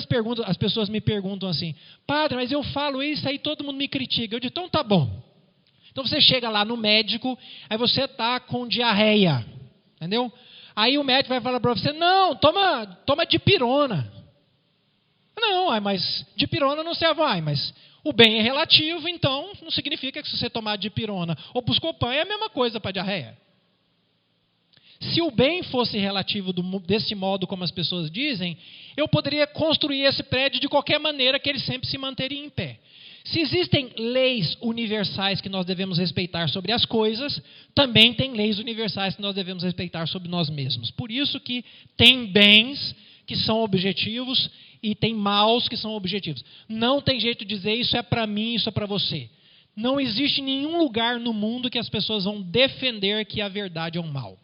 Speaker 2: as pessoas me perguntam assim, padre, mas eu falo isso, aí todo mundo me critica. Eu digo, então tá bom. Então você chega lá no médico, aí você está com diarreia, entendeu? Aí o médico vai falar para você, não, toma dipirona. Não, mas dipirona não serve, mas o bem é relativo, então não significa que se você tomar dipirona ou Buscopan é a mesma coisa para diarreia. Se o bem fosse relativo desse modo como as pessoas dizem, eu poderia construir esse prédio de qualquer maneira que ele sempre se manteria em pé. Se existem leis universais que nós devemos respeitar sobre as coisas, também tem leis universais que nós devemos respeitar sobre nós mesmos. Por isso que tem bens que são objetivos e tem maus que são objetivos. Não tem jeito de dizer isso é para mim, isso é para você. Não existe nenhum lugar no mundo que as pessoas vão defender que a verdade é um mal.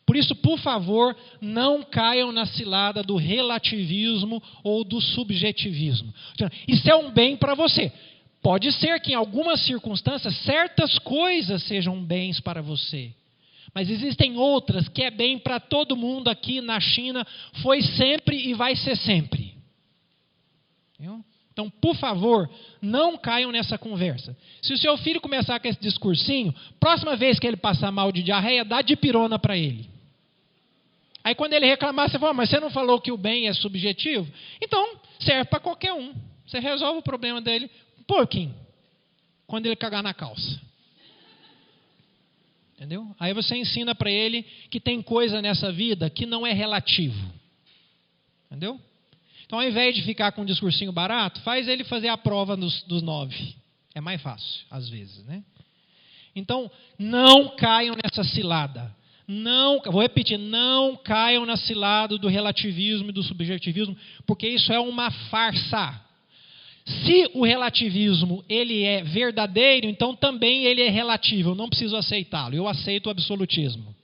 Speaker 2: Por isso, por favor, não caiam na cilada do relativismo ou do subjetivismo. Isso é um bem para você. Pode ser que em algumas circunstâncias certas coisas sejam bens para você. Mas existem outras que é bem para todo mundo aqui na China, foi sempre e vai ser sempre. Então, por favor, não caiam nessa conversa. Se o seu filho começar com esse discursinho, próxima vez que ele passar mal de diarreia, dá dipirona para ele. Aí quando ele reclamar, você fala, mas você não falou que o bem é subjetivo? Então, serve para qualquer um. Você resolve o problema dele um pouquinho, quando ele cagar na calça. Entendeu? Aí você ensina para ele que tem coisa nessa vida que não é relativo. Entendeu? Então, ao invés de ficar com um discursinho barato, faz ele fazer a prova dos 9. É mais fácil, às vezes, né? Então, não caiam nessa cilada. Não, vou repetir, não caiam na cilada do relativismo e do subjetivismo, porque isso é uma farsa. Se o relativismo ele é verdadeiro, então também ele é relativo. Eu não preciso aceitá-lo. Eu aceito o absolutismo.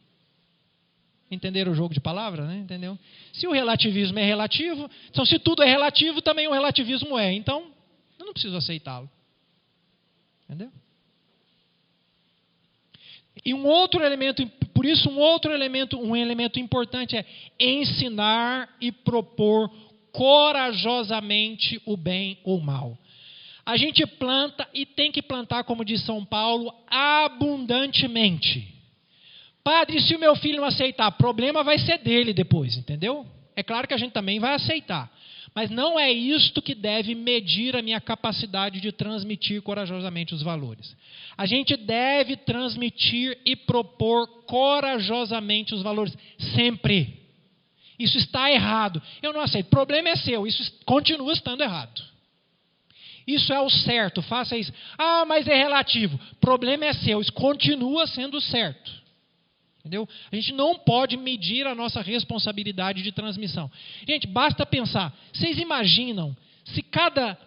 Speaker 2: Entenderam o jogo de palavras, né? Entendeu? Se o relativismo é relativo, então se tudo é relativo, também o relativismo é. Então, eu não preciso aceitá-lo. Entendeu? E um outro elemento, por isso um elemento importante é ensinar e propor corajosamente o bem ou o mal. A gente planta e tem que plantar, como diz São Paulo, abundantemente. Padre, se o meu filho não aceitar, problema vai ser dele depois, entendeu? É claro que a gente também vai aceitar. Mas não é isto que deve medir a minha capacidade de transmitir corajosamente os valores. A gente deve transmitir e propor corajosamente os valores, sempre. Isso está errado. Eu não aceito. O problema é seu. Isso continua estando errado. Isso é o certo. Faça isso. Ah, mas é relativo. O problema é seu. Isso continua sendo certo. Entendeu? A gente não pode medir a nossa responsabilidade de transmissão. Gente, basta pensar. Vocês imaginam se cada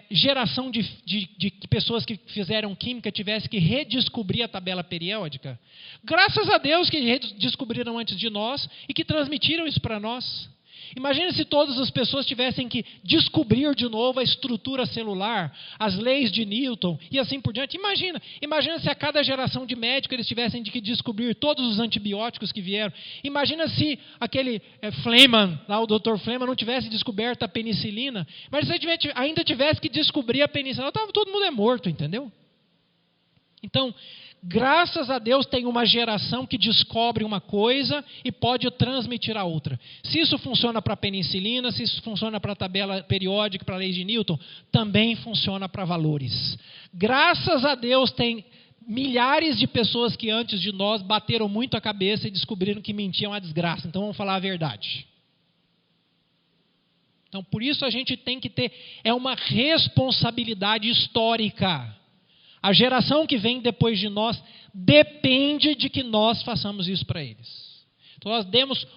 Speaker 2: geração de pessoas que fizeram química tivesse que redescobrir a tabela periódica? Graças a Deus que redescobriram antes de nós e que transmitiram isso para nós. Imagina se todas as pessoas tivessem que descobrir de novo a estrutura celular, as leis de Newton e assim por diante. Imagina se a cada geração de médicos eles tivessem de que descobrir todos os antibióticos que vieram. Imagina se aquele Fleman, lá o Dr. Fleman, não tivesse descoberto a penicilina. Mas se ainda tivesse que descobrir a penicilina, todo mundo é morto, entendeu? Então, graças a Deus tem uma geração que descobre uma coisa e pode transmitir a outra. Se isso funciona para a penicilina, se isso funciona para a tabela periódica, para a lei de Newton, também funciona para valores. Graças a Deus tem milhares de pessoas que antes de nós bateram muito a cabeça e descobriram que mentiam uma desgraça. Então vamos falar a verdade. Então por isso a gente tem que ter uma responsabilidade histórica. A geração que vem depois de nós depende de que nós façamos isso para eles. Então nós devemos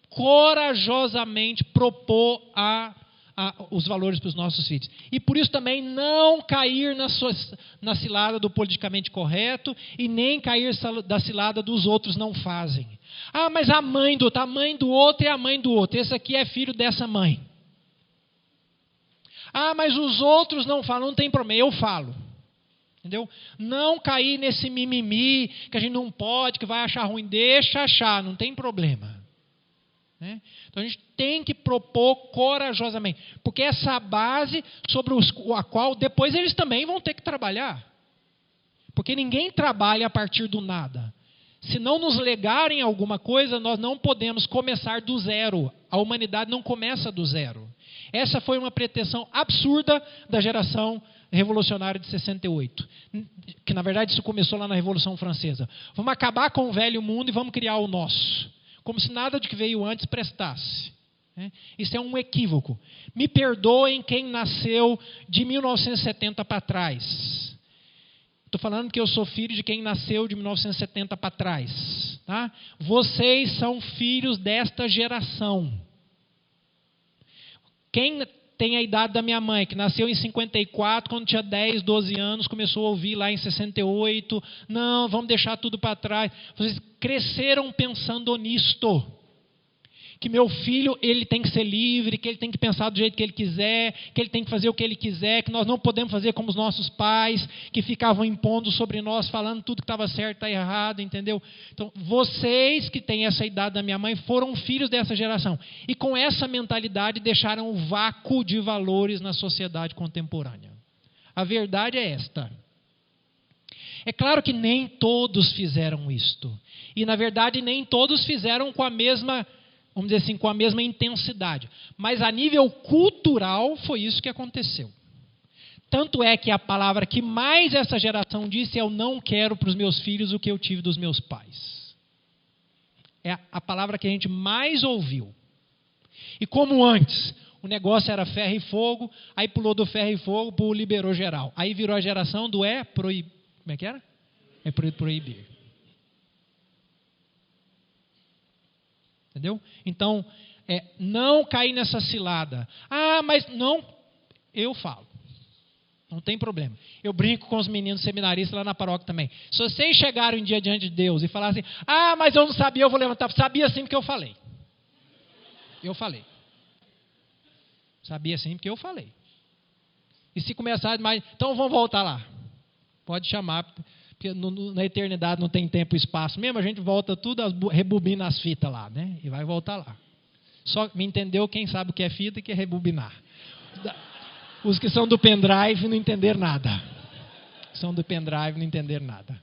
Speaker 2: corajosamente propor os valores para os nossos filhos. E por isso também não cair na cilada do politicamente correto e nem cair da cilada dos outros não fazem. Ah, mas a mãe do outro é a mãe do outro. Esse aqui é filho dessa mãe. Ah, mas os outros não falam, não tem problema, eu falo. Entendeu? Não cair nesse mimimi, que a gente não pode, que vai achar ruim. Deixa achar, não tem problema. Né? Então a gente tem que propor corajosamente. Porque essa base sobre a qual depois eles também vão ter que trabalhar. Porque ninguém trabalha a partir do nada. Se não nos legarem alguma coisa, nós não podemos começar do zero. A humanidade não começa do zero. Essa foi uma pretensão absurda da geração revolucionária de 68. Que, na verdade, isso começou lá na Revolução Francesa. Vamos acabar com o velho mundo e vamos criar o nosso. Como se nada de que veio antes prestasse. Isso é um equívoco. Me perdoem quem nasceu de 1970 para trás. Estou falando que eu sou filho de quem nasceu de 1970 para trás. Tá? Vocês são filhos desta geração. Quem tem a idade da minha mãe, que nasceu em 54, quando tinha 10, 12 anos, começou a ouvir lá em 68, não, vamos deixar tudo para trás. Vocês cresceram pensando nisto. Que meu filho, ele tem que ser livre, que ele tem que pensar do jeito que ele quiser, que ele tem que fazer o que ele quiser, que nós não podemos fazer como os nossos pais, que ficavam impondo sobre nós, falando tudo que estava certo, está errado, entendeu? Então, vocês que têm essa idade da minha mãe, foram filhos dessa geração. E com essa mentalidade, deixaram um vácuo de valores na sociedade contemporânea. A verdade é esta. É claro que nem todos fizeram isto. E, na verdade, nem todos fizeram com a mesma... vamos dizer assim, com a mesma intensidade. Mas a nível cultural foi isso que aconteceu. Tanto é que a palavra que mais essa geração disse é: eu não quero para os meus filhos o que eu tive dos meus pais. É a palavra que a gente mais ouviu. E como antes o negócio era ferro e fogo, aí pulou do ferro e fogo para o liberou geral. Aí virou a geração do como é que era? É proibir. Entendeu? Então, não cair nessa cilada. Ah, mas não, eu falo. Não tem problema. Eu brinco com os meninos seminaristas lá na paróquia também. Se vocês chegarem um dia diante de Deus e falarem assim: ah, mas eu não sabia, eu vou levantar. Sabia sim porque eu falei. Eu falei. Sabia sim porque eu falei. E se começar mais, então vamos voltar lá. Pode chamar, porque na eternidade não tem tempo e espaço mesmo, a gente volta tudo, rebobina as fitas lá, né? E vai voltar lá. Só me entendeu quem sabe o que é fita e que é rebobinar. Os que são do pendrive não entenderam nada. São do pendrive não entenderam nada.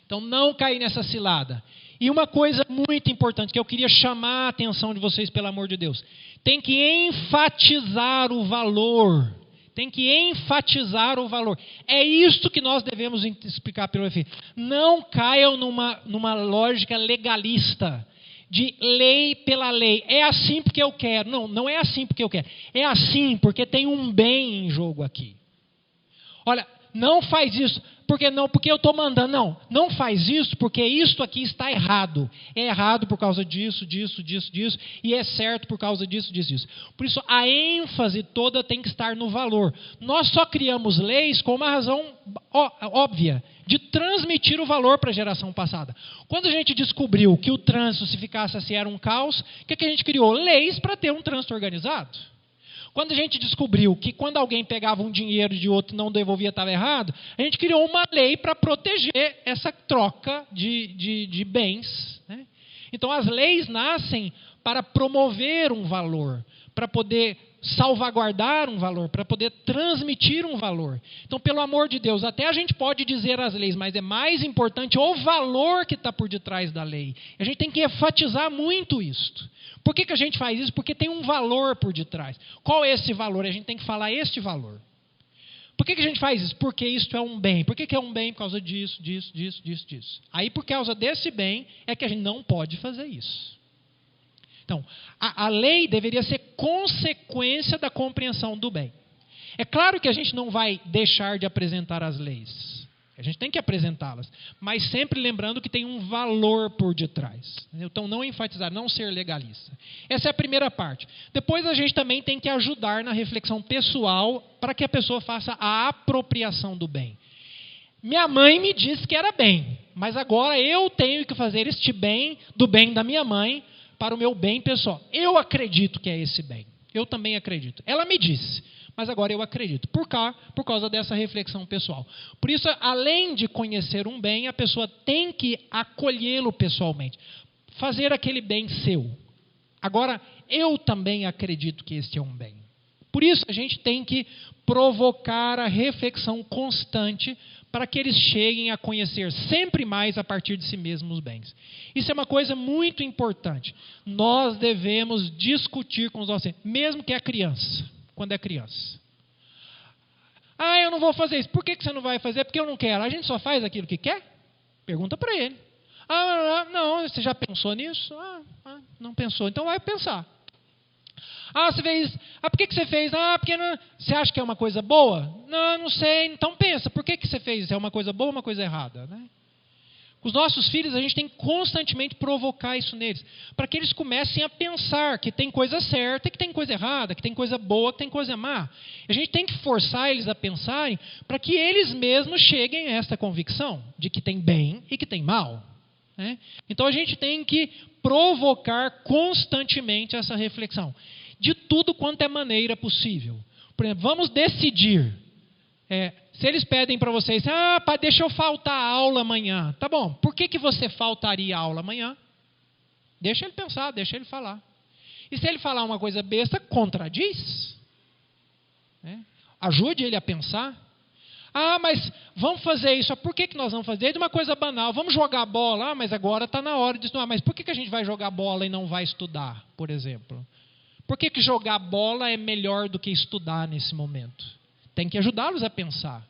Speaker 2: Então não cair nessa cilada. E uma coisa muito importante que eu queria chamar a atenção de vocês, pelo amor de Deus. Tem que enfatizar o valor. Tem que enfatizar o valor. É isso que nós devemos explicar pelo efeito. Não caiam numa lógica legalista de lei pela lei. É assim porque eu quero. Não, não é assim porque eu quero. É assim porque tem um bem em jogo aqui. Olha, não faz isso. Porque não, porque eu estou mandando. Não, não faz isso porque isto aqui está errado. É errado por causa disso, disso, disso, disso. E é certo por causa disso, disso, disso. Por isso a ênfase toda tem que estar no valor. Nós só criamos leis com uma razão óbvia de transmitir o valor para a geração passada. Quando a gente descobriu que o trânsito, se ficasse assim, era um caos, o que a gente criou? Leis para ter um trânsito organizado. Quando a gente descobriu que quando alguém pegava um dinheiro de outro e não devolvia, estava errado, a gente criou uma lei para proteger essa troca de bens. Né? Então as leis nascem para promover um valor, para poder salvaguardar um valor, para poder transmitir um valor. Então, pelo amor de Deus, até a gente pode dizer as leis, mas é mais importante o valor que está por detrás da lei. A gente tem que enfatizar muito isso. Por que a gente faz isso? Porque tem um valor por detrás. Qual é esse valor? A gente tem que falar este valor. Por que a gente faz isso? Porque isto é um bem. Por que é um bem? Por causa disso, disso, disso, disso, disso. Aí, por causa desse bem, é que a gente não pode fazer isso. Então, a lei deveria ser consequência da compreensão do bem. É claro que a gente não vai deixar de apresentar as leis. A gente tem que apresentá-las, mas sempre lembrando que tem um valor por detrás. Então, não enfatizar, não ser legalista. Essa é a primeira parte. Depois, a gente também tem que ajudar na reflexão pessoal para que a pessoa faça a apropriação do bem. Minha mãe me disse que era bem, mas agora eu tenho que fazer este bem, do bem da minha mãe, para o meu bem pessoal. Eu acredito que é esse bem. Eu também acredito. Ela me disse, mas agora eu acredito. Por causa dessa reflexão pessoal. Por isso, além de conhecer um bem, a pessoa tem que acolhê-lo pessoalmente. Fazer aquele bem seu. Agora, eu também acredito que este é um bem. Por isso, a gente tem que provocar a reflexão constante para que eles cheguem a conhecer sempre mais a partir de si mesmos os bens. Isso é uma coisa muito importante. Nós devemos discutir com os nossos, mesmo que é criança, quando é criança. Ah, eu não vou fazer isso. Por que você não vai fazer? Porque eu não quero. A gente só faz aquilo que quer? Pergunta para ele. Ah, não, você já pensou nisso? Não pensou. Então vai pensar. Ah, você fez. Por que você fez? Porque não. Você acha que é uma coisa boa? Não sei. Então pensa. Por que você fez? É uma coisa boa ou uma coisa errada? Né? Os nossos filhos, a gente tem que constantemente provocar isso neles, para que eles comecem a pensar que tem coisa certa e que tem coisa errada, que tem coisa boa, que tem coisa má. A gente tem que forçar eles a pensarem para que eles mesmos cheguem a esta convicção de que tem bem e que tem mal. Né? Então a gente tem que provocar constantemente essa reflexão, de tudo quanto é maneira possível. Por exemplo, vamos decidir. Se eles pedem para vocês, pai, deixa eu faltar a aula amanhã. Tá bom, por que você faltaria a aula amanhã? Deixa ele pensar, deixa ele falar. E se ele falar uma coisa besta, contradiz. Ajude ele a pensar. Mas vamos fazer isso. Por que nós vamos fazer? É uma coisa banal. Vamos jogar bola. Mas agora está na hora de estudar. Mas por que a gente vai jogar bola e não vai estudar, por exemplo? Por que jogar bola é melhor do que estudar nesse momento? Tem que ajudá-los a pensar.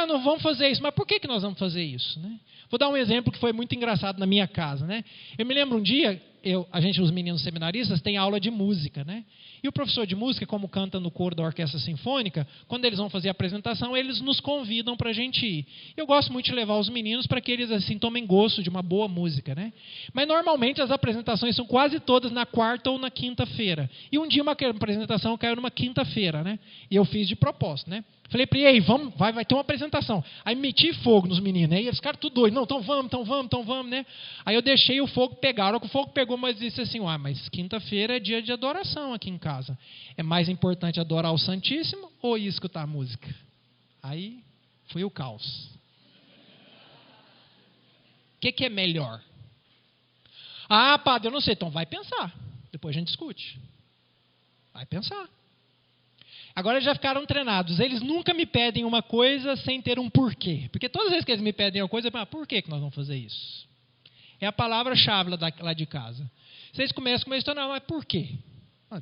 Speaker 2: Não vamos fazer isso. Mas por que nós vamos fazer isso? Né? Vou dar um exemplo que foi muito engraçado na minha casa. Né? Eu me lembro um dia, os meninos seminaristas, têm aula de música. Né? E o professor de música, como canta no coro da Orquestra Sinfônica, quando eles vão fazer a apresentação, eles nos convidam para a gente ir. Eu gosto muito de levar os meninos para que eles assim tomem gosto de uma boa música. Né? Mas normalmente as apresentações são quase todas na quarta ou na quinta-feira. E um dia uma apresentação caiu numa quinta-feira. Né? E eu fiz de propósito. Né? Falei para ele, vai ter uma apresentação. Aí meti fogo nos meninos. Aí eles ficaram tudo doidos. Não, então vamos. Né? Aí eu deixei o fogo pegar. A hora que o fogo pegou, mas disse assim, mas quinta-feira é dia de adoração aqui em casa. É mais importante adorar o Santíssimo ou escutar a música? Aí foi o caos. O que é melhor? Padre, eu não sei. Então vai pensar. Depois a gente discute. Vai pensar. Agora eles já ficaram treinados. Eles nunca me pedem uma coisa sem ter um porquê. Porque todas as vezes que eles me pedem uma coisa, eu falo, por que nós vamos fazer isso? É a palavra-chave lá de casa. Vocês começam com uma história, mas por quê?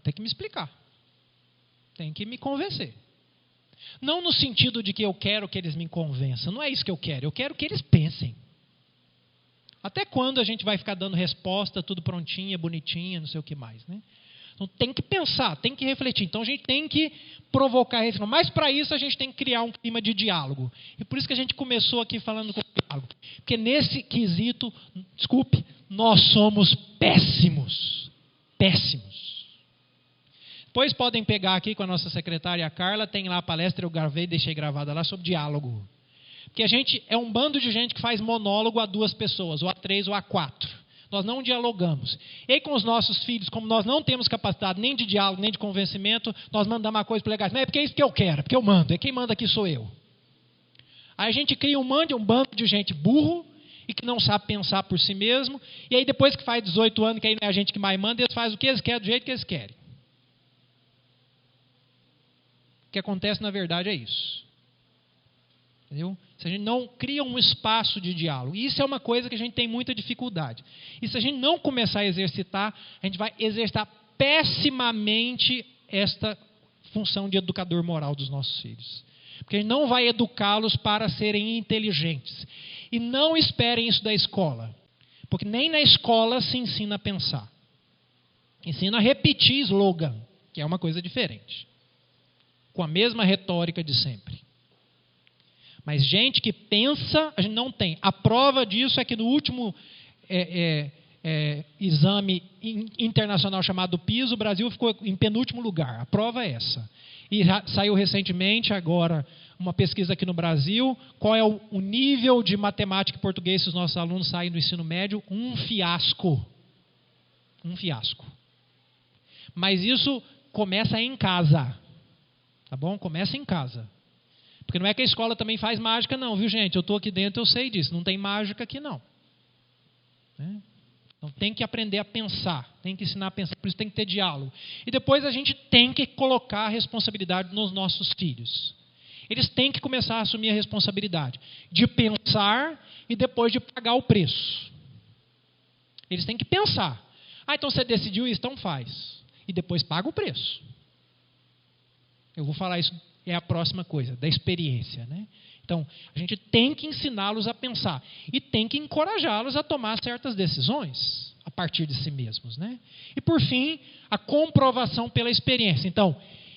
Speaker 2: Tem que me explicar. Tem que me convencer. Não no sentido de que eu quero que eles me convençam. Não é isso que eu quero. Eu quero que eles pensem. Até quando a gente vai ficar dando resposta, tudo prontinha, bonitinha, não sei o que mais, né? Então tem que pensar, tem que refletir. Então a gente tem que provocar reflexão. Mas para isso a gente tem que criar um clima de diálogo. E por isso que a gente começou aqui falando com o diálogo. Porque nesse quesito, desculpe, nós somos péssimos. Péssimos. Depois podem pegar aqui com a nossa secretária Carla, tem lá a palestra, eu gravei, deixei gravada lá, sobre diálogo. Porque a gente é um bando de gente que faz monólogo a 2 pessoas, ou a 3 ou a 4. Nós não dialogamos. E aí com os nossos filhos, como nós não temos capacidade nem de diálogo, nem de convencimento, nós mandamos uma coisa para legais. Não é porque é isso que eu quero, é porque eu mando. É quem manda aqui sou eu. Aí a gente cria um bando de gente burro e que não sabe pensar por si mesmo. E aí depois que faz 18 anos, que aí não é a gente que mais manda, eles fazem o que eles querem, do jeito que eles querem. O que acontece na verdade é isso. Entendeu? Se a gente não cria um espaço de diálogo. E isso é uma coisa que a gente tem muita dificuldade. E se a gente não começar a exercitar, a gente vai exercitar pessimamente esta função de educador moral dos nossos filhos. Porque a gente não vai educá-los para serem inteligentes. E não esperem isso da escola. Porque nem na escola se ensina a pensar. Ensina a repetir slogan, que é uma coisa diferente. Com a mesma retórica de sempre. Mas gente que pensa, a gente não tem. A prova disso é que no último exame internacional chamado PISA, o Brasil ficou em penúltimo lugar. A prova é essa. E saiu recentemente agora uma pesquisa aqui no Brasil, qual é o nível de matemática e português se os nossos alunos saem do ensino médio? Um fiasco. Um fiasco. Mas isso começa em casa. Tá bom? Começa em casa. Porque não é que a escola também faz mágica, não, viu, gente? Eu estou aqui dentro, eu sei disso. Não tem mágica aqui, não. Então tem que aprender a pensar, tem que ensinar a pensar, por isso tem que ter diálogo. E depois a gente tem que colocar a responsabilidade nos nossos filhos. Eles têm que começar a assumir a responsabilidade de pensar e depois de pagar o preço. Eles têm que pensar. Então você decidiu isso, então faz. E depois paga o preço. Eu vou falar isso. É a próxima coisa, da experiência. Né? Então, a gente tem que ensiná-los a pensar. E tem que encorajá-los a tomar certas decisões a partir de si mesmos. Né? E, por fim, a comprovação pela experiência. Então,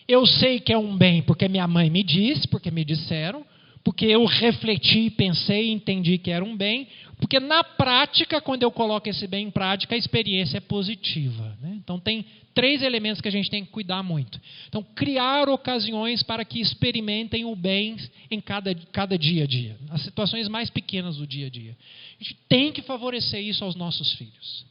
Speaker 2: eu sei que é um bem porque minha mãe me disse, porque me disseram, porque eu refleti, pensei, entendi que era um bem, porque na prática, quando eu coloco esse bem em prática, a experiência é positiva, né? Então tem 3 elementos que a gente tem que cuidar muito. Então, criar ocasiões para que experimentem o bem em cada dia a dia, as situações mais pequenas do dia a dia. A gente tem que favorecer isso aos nossos filhos.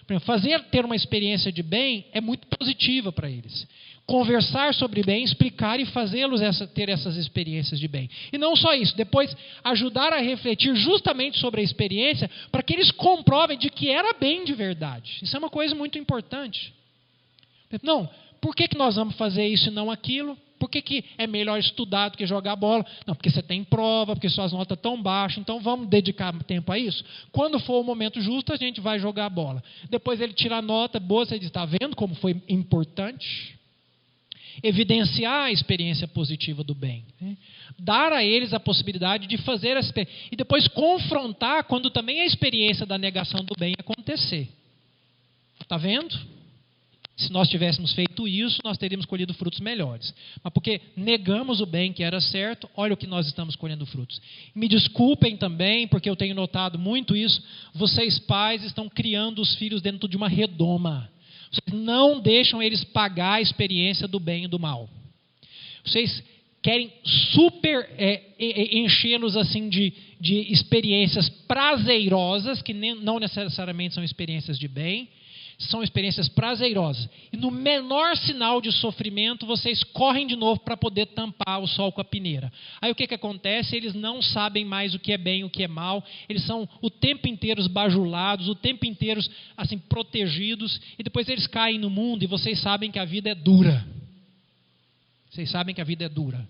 Speaker 2: Por exemplo, ter uma experiência de bem é muito positiva para eles. Conversar sobre bem, explicar e fazê-los ter essas experiências de bem. E não só isso, depois ajudar a refletir justamente sobre a experiência para que eles comprovem de que era bem de verdade. Isso é uma coisa muito importante. Não, por que nós vamos fazer isso e não aquilo? Por que é melhor estudar do que jogar bola? Não, porque você tem prova, porque suas notas estão baixas, então vamos dedicar tempo a isso. Quando for o momento justo, a gente vai jogar bola. Depois ele tira a nota boa, você diz, está vendo como foi importante? Evidenciar a experiência positiva do bem. Né? Dar a eles a possibilidade de fazer essa experiência. E depois confrontar quando também a experiência da negação do bem acontecer. Está vendo? Se nós tivéssemos feito isso, nós teríamos colhido frutos melhores. Mas porque negamos o bem que era certo, olha o que nós estamos colhendo frutos. Me desculpem também, porque eu tenho notado muito isso, vocês pais estão criando os filhos dentro de uma redoma. Vocês não deixam eles pagar a experiência do bem e do mal. Vocês querem super enchê-los assim de experiências prazerosas, que não necessariamente são experiências de bem, são experiências prazerosas. E no menor sinal de sofrimento, vocês correm de novo para poder tampar o sol com a peneira. Aí o que acontece? Eles não sabem mais o que é bem e o que é mal. Eles são o tempo inteiro bajulados, o tempo inteiro assim, protegidos. E depois eles caem no mundo e vocês sabem que a vida é dura. Vocês sabem que a vida é dura.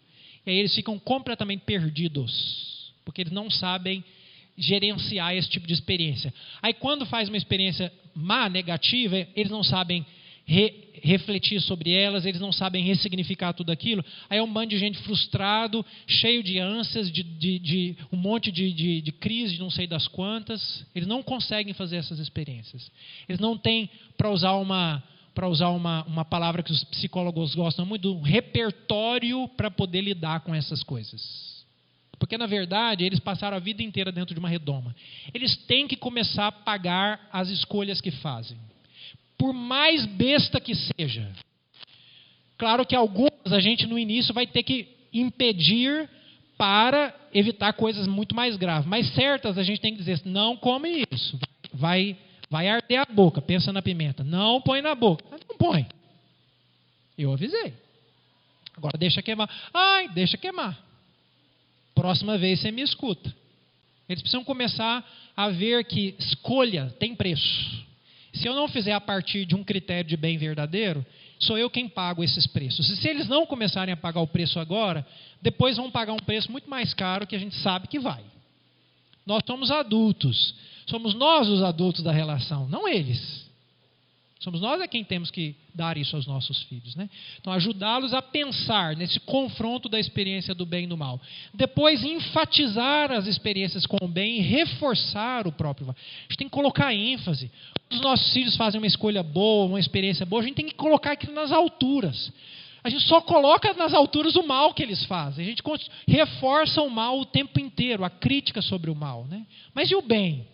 Speaker 2: E aí eles ficam completamente perdidos. Porque eles não sabem gerenciar esse tipo de experiência. Aí quando faz uma experiência má, negativa, eles não sabem refletir sobre elas, eles não sabem ressignificar tudo aquilo. Aí é um bando de gente frustrado, cheio de ânsias, de um monte de crise, de não sei das quantas. Eles não conseguem fazer essas experiências. Eles não têm, para usar uma palavra que os psicólogos gostam muito, um repertório para poder lidar com essas coisas. Porque, na verdade, eles passaram a vida inteira dentro de uma redoma. Eles têm que começar a pagar as escolhas que fazem. Por mais besta que seja. Claro que algumas a gente, no início, vai ter que impedir para evitar coisas muito mais graves. Mas certas a gente tem que dizer, não come isso. Vai arder a boca, pensa na pimenta. Não põe na boca. Não põe. Eu avisei. Agora deixa queimar. Ai, deixa queimar. Próxima vez você me escuta. Eles precisam começar a ver que escolha tem preço. Se eu não fizer a partir de um critério de bem verdadeiro, sou eu quem pago esses preços. E se eles não começarem a pagar o preço agora, depois vão pagar um preço muito mais caro que a gente sabe que vai. Nós somos adultos. Somos nós os adultos da relação, não eles. Somos nós quem temos que dar isso aos nossos filhos, né? Então, ajudá-los a pensar nesse confronto da experiência do bem e do mal. Depois, enfatizar as experiências com o bem e reforçar o próprio valor. A gente tem que colocar ênfase. Quando os nossos filhos fazem uma escolha boa, uma experiência boa, a gente tem que colocar aquilo nas alturas. A gente só coloca nas alturas o mal que eles fazem. A gente reforça o mal o tempo inteiro, a crítica sobre o mal, né? Mas e o bem?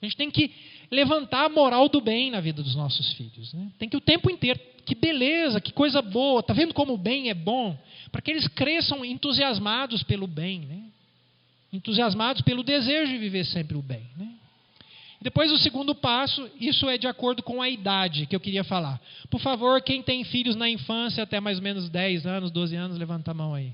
Speaker 2: A gente tem que levantar a moral do bem na vida dos nossos filhos, né? Tem que o tempo inteiro, que beleza, que coisa boa, está vendo como o bem é bom? Para que eles cresçam entusiasmados pelo bem, né? Entusiasmados pelo desejo de viver sempre o bem, né? Depois o segundo passo, isso é de acordo com a idade que eu queria falar. Por favor, quem tem filhos na infância até mais ou menos 10 anos, 12 anos, levanta a mão aí.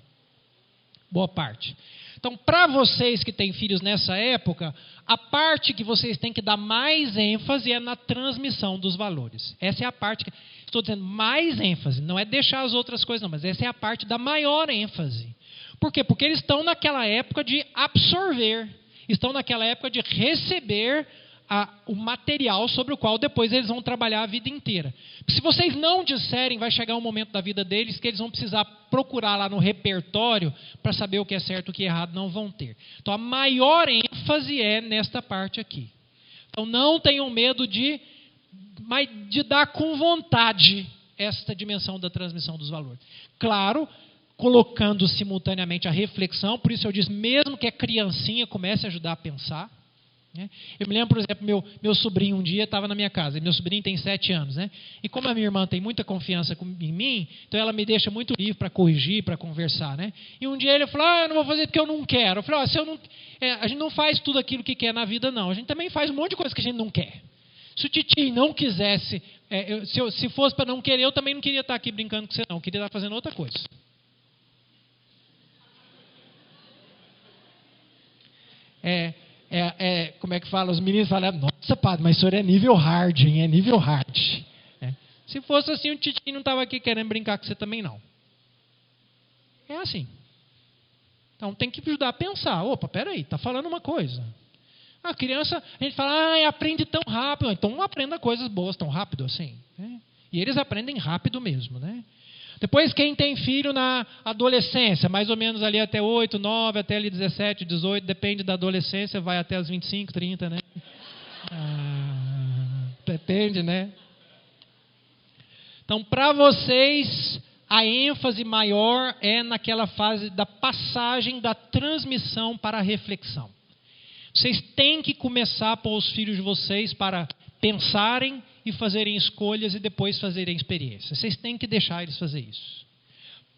Speaker 2: Boa parte. Então, para vocês que têm filhos nessa época, a parte que vocês têm que dar mais ênfase é na transmissão dos valores. Essa é a parte que estou dizendo mais ênfase, não é deixar as outras coisas não, mas essa é a parte da maior ênfase. Por quê? Porque eles estão naquela época de absorver, estão naquela época de receber o material sobre o qual depois eles vão trabalhar a vida inteira. Se vocês não disserem, vai chegar um momento da vida deles que eles vão precisar procurar lá no repertório para saber o que é certo e o que é errado, não vão ter. Então a maior ênfase é nesta parte aqui. Então não tenham medo de dar com vontade esta dimensão da transmissão dos valores. Claro, colocando simultaneamente a reflexão. Por isso eu disse, mesmo que a criancinha comece a ajudar a pensar. Eu me lembro, por exemplo, meu sobrinho um dia estava na minha casa. Meu sobrinho tem 7 anos. E como a minha irmã tem muita confiança em mim, então ela me deixa muito livre para corrigir, para conversar. E um dia ele falou, eu não vou fazer porque eu não quero. Eu falei, a gente não faz tudo aquilo que quer na vida, não. A gente também faz um monte de coisa que a gente não quer. Se o titio não quisesse, se fosse para não querer, eu também não queria estar aqui brincando com você, não. Eu queria estar fazendo outra coisa. Como é que fala? Os meninos falam, nossa, padre, mas o senhor é nível hard, hein? É nível hard. Se fosse assim, o titio não estava aqui querendo brincar com você também, não. É assim. Então tem que ajudar a pensar. Opa, peraí, está falando uma coisa. A criança, a gente fala, aprende tão rápido. Então não aprenda coisas boas tão rápido assim. E eles aprendem rápido mesmo, Depois, quem tem filho na adolescência, mais ou menos ali até 8, 9, até ali 17, 18, depende da adolescência, vai até os 25, 30, Depende, Então, para vocês, a ênfase maior é naquela fase da passagem da transmissão para a reflexão. Vocês têm que começar a pôr os filhos de vocês para pensarem e fazerem escolhas e depois fazerem experiências. Vocês têm que deixar eles fazer isso.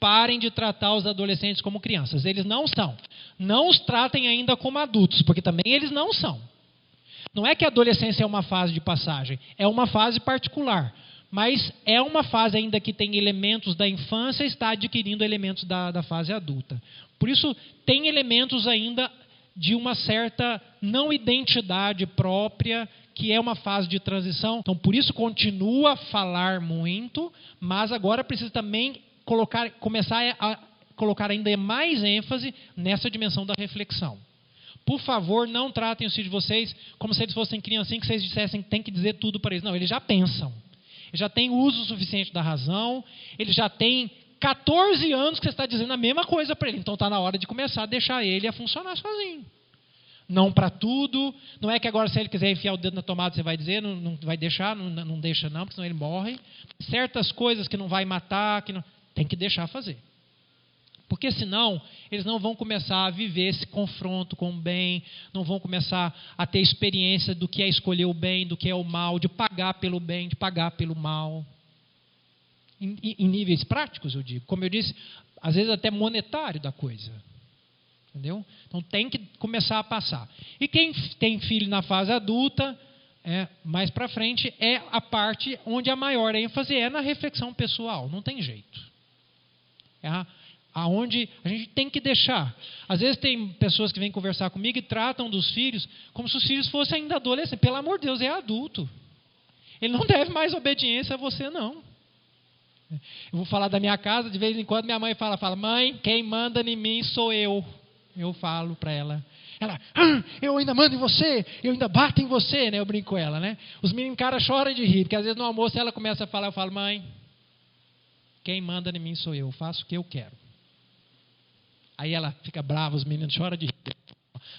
Speaker 2: Parem de tratar os adolescentes como crianças. Eles não são. Não os tratem ainda como adultos, porque também eles não são. Não é que a adolescência é uma fase de passagem, é uma fase particular. Mas é uma fase ainda que tem elementos da infância e está adquirindo elementos da fase adulta. Por isso, tem elementos ainda de uma certa não identidade própria, que é uma fase de transição. Então, por isso, continua a falar muito, mas agora precisa também começar a colocar ainda mais ênfase nessa dimensão da reflexão. Por favor, não tratem os filhos de vocês como se eles fossem criancinhas que vocês dissessem que tem que dizer tudo para eles. Não, eles já pensam. Eles já têm uso suficiente da razão, eles já têm 14 anos que você está dizendo a mesma coisa para ele. Então está na hora de começar a deixar ele a funcionar sozinho. Não para tudo. Não é que agora se ele quiser enfiar o dedo na tomada você vai dizer, não vai deixar, não deixa não, porque senão ele morre. Certas coisas que não vai matar, tem que deixar fazer. Porque senão eles não vão começar a viver esse confronto com o bem, não vão começar a ter experiência do que é escolher o bem, do que é o mal, de pagar pelo bem, de pagar pelo mal. Em níveis práticos, eu digo. Como eu disse, às vezes até monetário da coisa. Entendeu? Então tem que começar a passar. E quem tem filho na fase adulta, mais para frente, é a parte onde a maior ênfase é na reflexão pessoal. Não tem jeito. Aonde a gente tem que deixar. Às vezes tem pessoas que vêm conversar comigo e tratam dos filhos como se os filhos fossem ainda adolescentes. Pelo amor de Deus, é adulto. Ele não deve mais obediência a você, não. Eu vou falar da minha casa, de vez em quando minha mãe fala, mãe, quem manda em mim sou eu. Eu falo para ela. Ela, eu ainda mando em você, eu ainda bato em você, Eu brinco com ela, Os meninos, cara, choram de rir, porque às vezes no almoço ela começa a falar, eu falo, mãe, quem manda em mim sou eu faço o que eu quero. Aí ela fica brava, os meninos choram de rir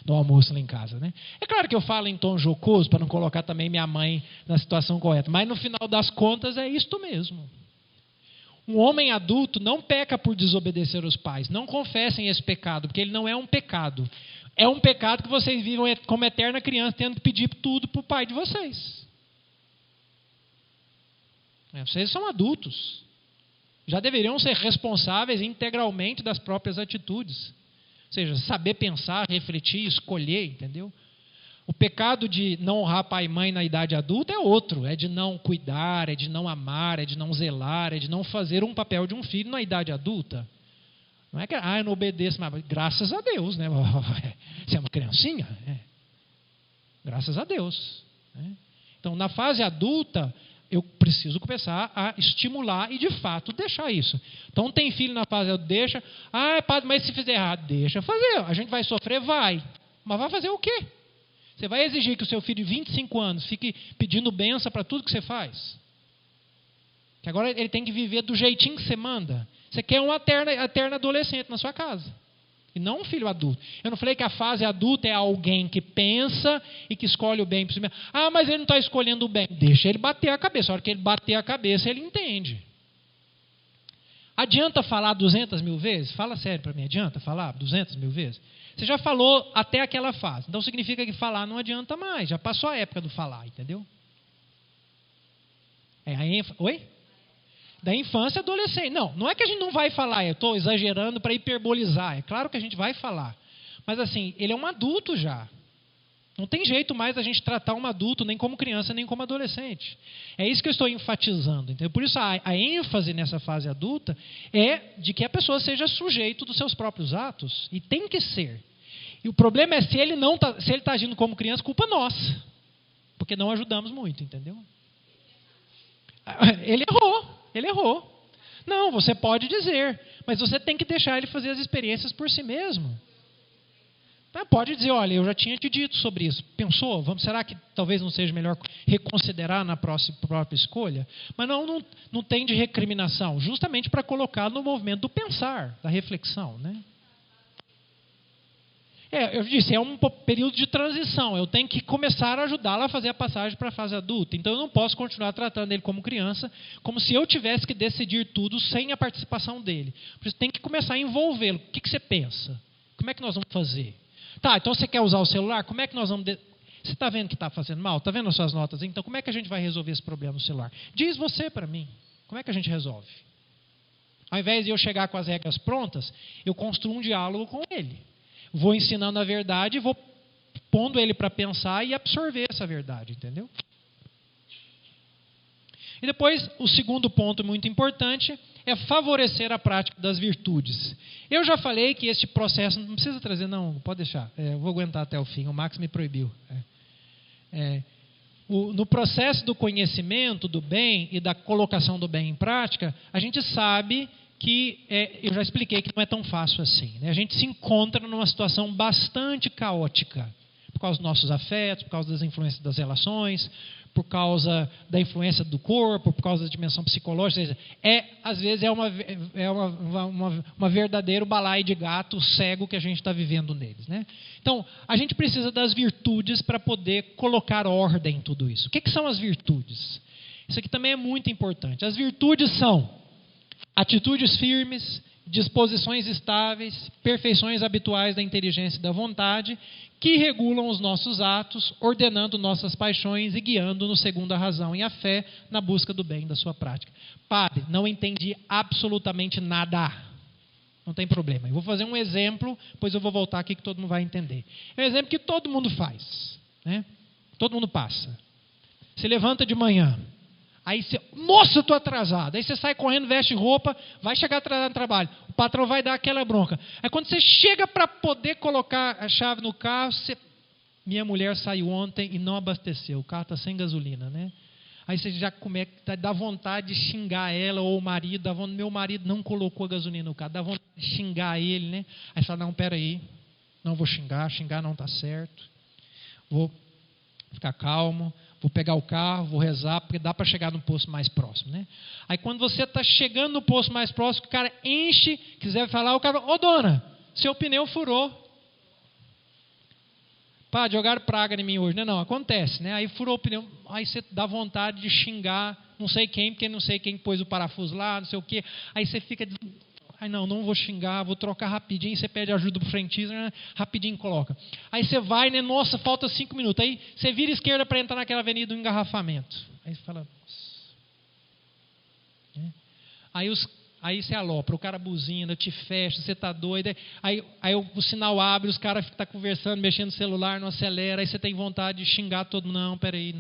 Speaker 2: no almoço lá em casa, É claro que eu falo em tom jocoso, para não colocar também minha mãe na situação correta, mas no final das contas é isto mesmo. Um homem adulto não peca por desobedecer os pais. Não confessem esse pecado, porque ele não é um pecado. É um pecado que vocês vivem como eterna criança, tendo que pedir tudo para o pai de vocês. Vocês são adultos. Já deveriam ser responsáveis integralmente das próprias atitudes. Ou seja, saber pensar, refletir, escolher, entendeu? O pecado de não honrar pai e mãe na idade adulta é outro. É de não cuidar, é de não amar, é de não zelar, é de não fazer um papel de um filho na idade adulta. Não é que, eu não obedeço, mas graças a Deus, Você é uma criancinha? Graças a Deus. Então, na fase adulta, eu preciso começar a estimular e, de fato, deixar isso. Então, tem filho na fase adulta, deixa. Padre, mas se fizer errado, deixa fazer. A gente vai sofrer? Vai. Mas vai fazer o quê? Você vai exigir que o seu filho de 25 anos fique pedindo bênção para tudo que você faz? Que agora ele tem que viver do jeitinho que você manda. Você quer um eterno adolescente na sua casa. E não um filho adulto. Eu não falei que a fase adulta é alguém que pensa e que escolhe o bem. Mas ele não está escolhendo o bem. Deixa ele bater a cabeça. A hora que ele bater a cabeça, ele entende. Adianta falar 200 mil vezes? Fala sério para mim, adianta falar 200 mil vezes? Você já falou até aquela fase, então significa que falar não adianta mais, já passou a época do falar, entendeu? Oi? Da infância e adolescente. Não é que a gente não vai falar, eu estou exagerando para hiperbolizar, é claro que a gente vai falar. Mas assim, ele é um adulto já. Não tem jeito mais a gente tratar um adulto nem como criança, nem como adolescente. É isso que eu estou enfatizando. Entendeu? Por isso a ênfase nessa fase adulta é de que a pessoa seja sujeito dos seus próprios atos. E tem que ser. E o problema é se ele está agindo como criança, culpa nossa. Porque não ajudamos muito, entendeu? Ele errou. Não, você pode dizer, mas você tem que deixar ele fazer as experiências por si mesmo. Pode dizer, olha, eu já tinha te dito sobre isso. Pensou? Será que talvez não seja melhor reconsiderar na própria escolha? Mas não tem de recriminação, justamente para colocar no movimento do pensar, da reflexão, né? Eu disse, é um período de transição. Eu tenho que começar a ajudá-la a fazer a passagem para a fase adulta. Então eu não posso continuar tratando ele como criança, como se eu tivesse que decidir tudo sem a participação dele. Por isso tem que começar a envolvê-lo. O que você pensa? Como é que nós vamos fazer? Tá, então você quer usar o celular? Como é que nós vamos... Você está vendo que está fazendo mal? Está vendo as suas notas? Então como é que a gente vai resolver esse problema no celular? Diz você para mim. Como é que a gente resolve? Ao invés de eu chegar com as regras prontas, eu construo um diálogo com ele. Vou ensinando a verdade e vou pondo ele para pensar e absorver essa verdade, entendeu? E depois, o segundo ponto muito importante é favorecer a prática das virtudes. Eu já falei que este processo, não precisa trazer, não, pode deixar, eu vou aguentar até o fim, o Max me proibiu. No processo do conhecimento do bem e da colocação do bem em prática, a gente sabe que, eu já expliquei que não é tão fácil assim. Né? A gente se encontra numa situação bastante caótica, por causa dos nossos afetos, por causa das influências das relações, por causa da influência do corpo, por causa da dimensão psicológica. Às vezes é uma verdadeiro balaio de gato cego que a gente está vivendo neles. Né? Então, a gente precisa das virtudes para poder colocar ordem em tudo isso. O que são as virtudes? Isso aqui também é muito importante. As virtudes são atitudes firmes, disposições estáveis, perfeições habituais da inteligência e da vontade, que regulam os nossos atos, ordenando nossas paixões e guiando-nos segundo a razão e a fé na busca do bem da sua prática. Padre, não entendi absolutamente nada. Não tem problema. Eu vou fazer um exemplo, depois eu vou voltar aqui que todo mundo vai entender. É um exemplo que todo mundo faz. Né? Todo mundo passa. Você levanta de manhã. Aí você, nossa, eu estou atrasado. Aí você sai correndo, veste roupa, vai chegar atrasado no trabalho. O patrão vai dar aquela bronca. Aí quando você chega para poder colocar a chave no carro, minha mulher saiu ontem e não abasteceu. O carro está sem gasolina, né? Aí você já dá vontade de xingar ela ou o marido. Meu marido não colocou a gasolina no carro. Dá vontade de xingar ele, né? Aí você fala, não, peraí. Não vou xingar não está certo. Vou ficar calmo. Vou pegar o carro, vou rezar, porque dá para chegar no posto mais próximo. Né? Aí quando você está chegando no posto mais próximo, o cara enche, quiser falar, o cara fala, ô dona, seu pneu furou. Pá, jogaram praga em mim hoje. Não, acontece. Né? Aí furou o pneu, aí você dá vontade de xingar não sei quem, porque não sei quem pôs o parafuso lá, não sei o quê. Aí você fica... Aí não vou xingar, vou trocar rapidinho. Você pede ajuda para o frentista, né? Rapidinho coloca. Aí você vai, né? Nossa, falta 5 minutos. Aí você vira esquerda para entrar naquela avenida do engarrafamento. Aí você fala... Aí você alopra, o cara buzina, te fecha, você está doido. Aí o sinal abre, os caras estão conversando, mexendo no celular, não acelera. Aí você tem vontade de xingar todo mundo. Não, peraí,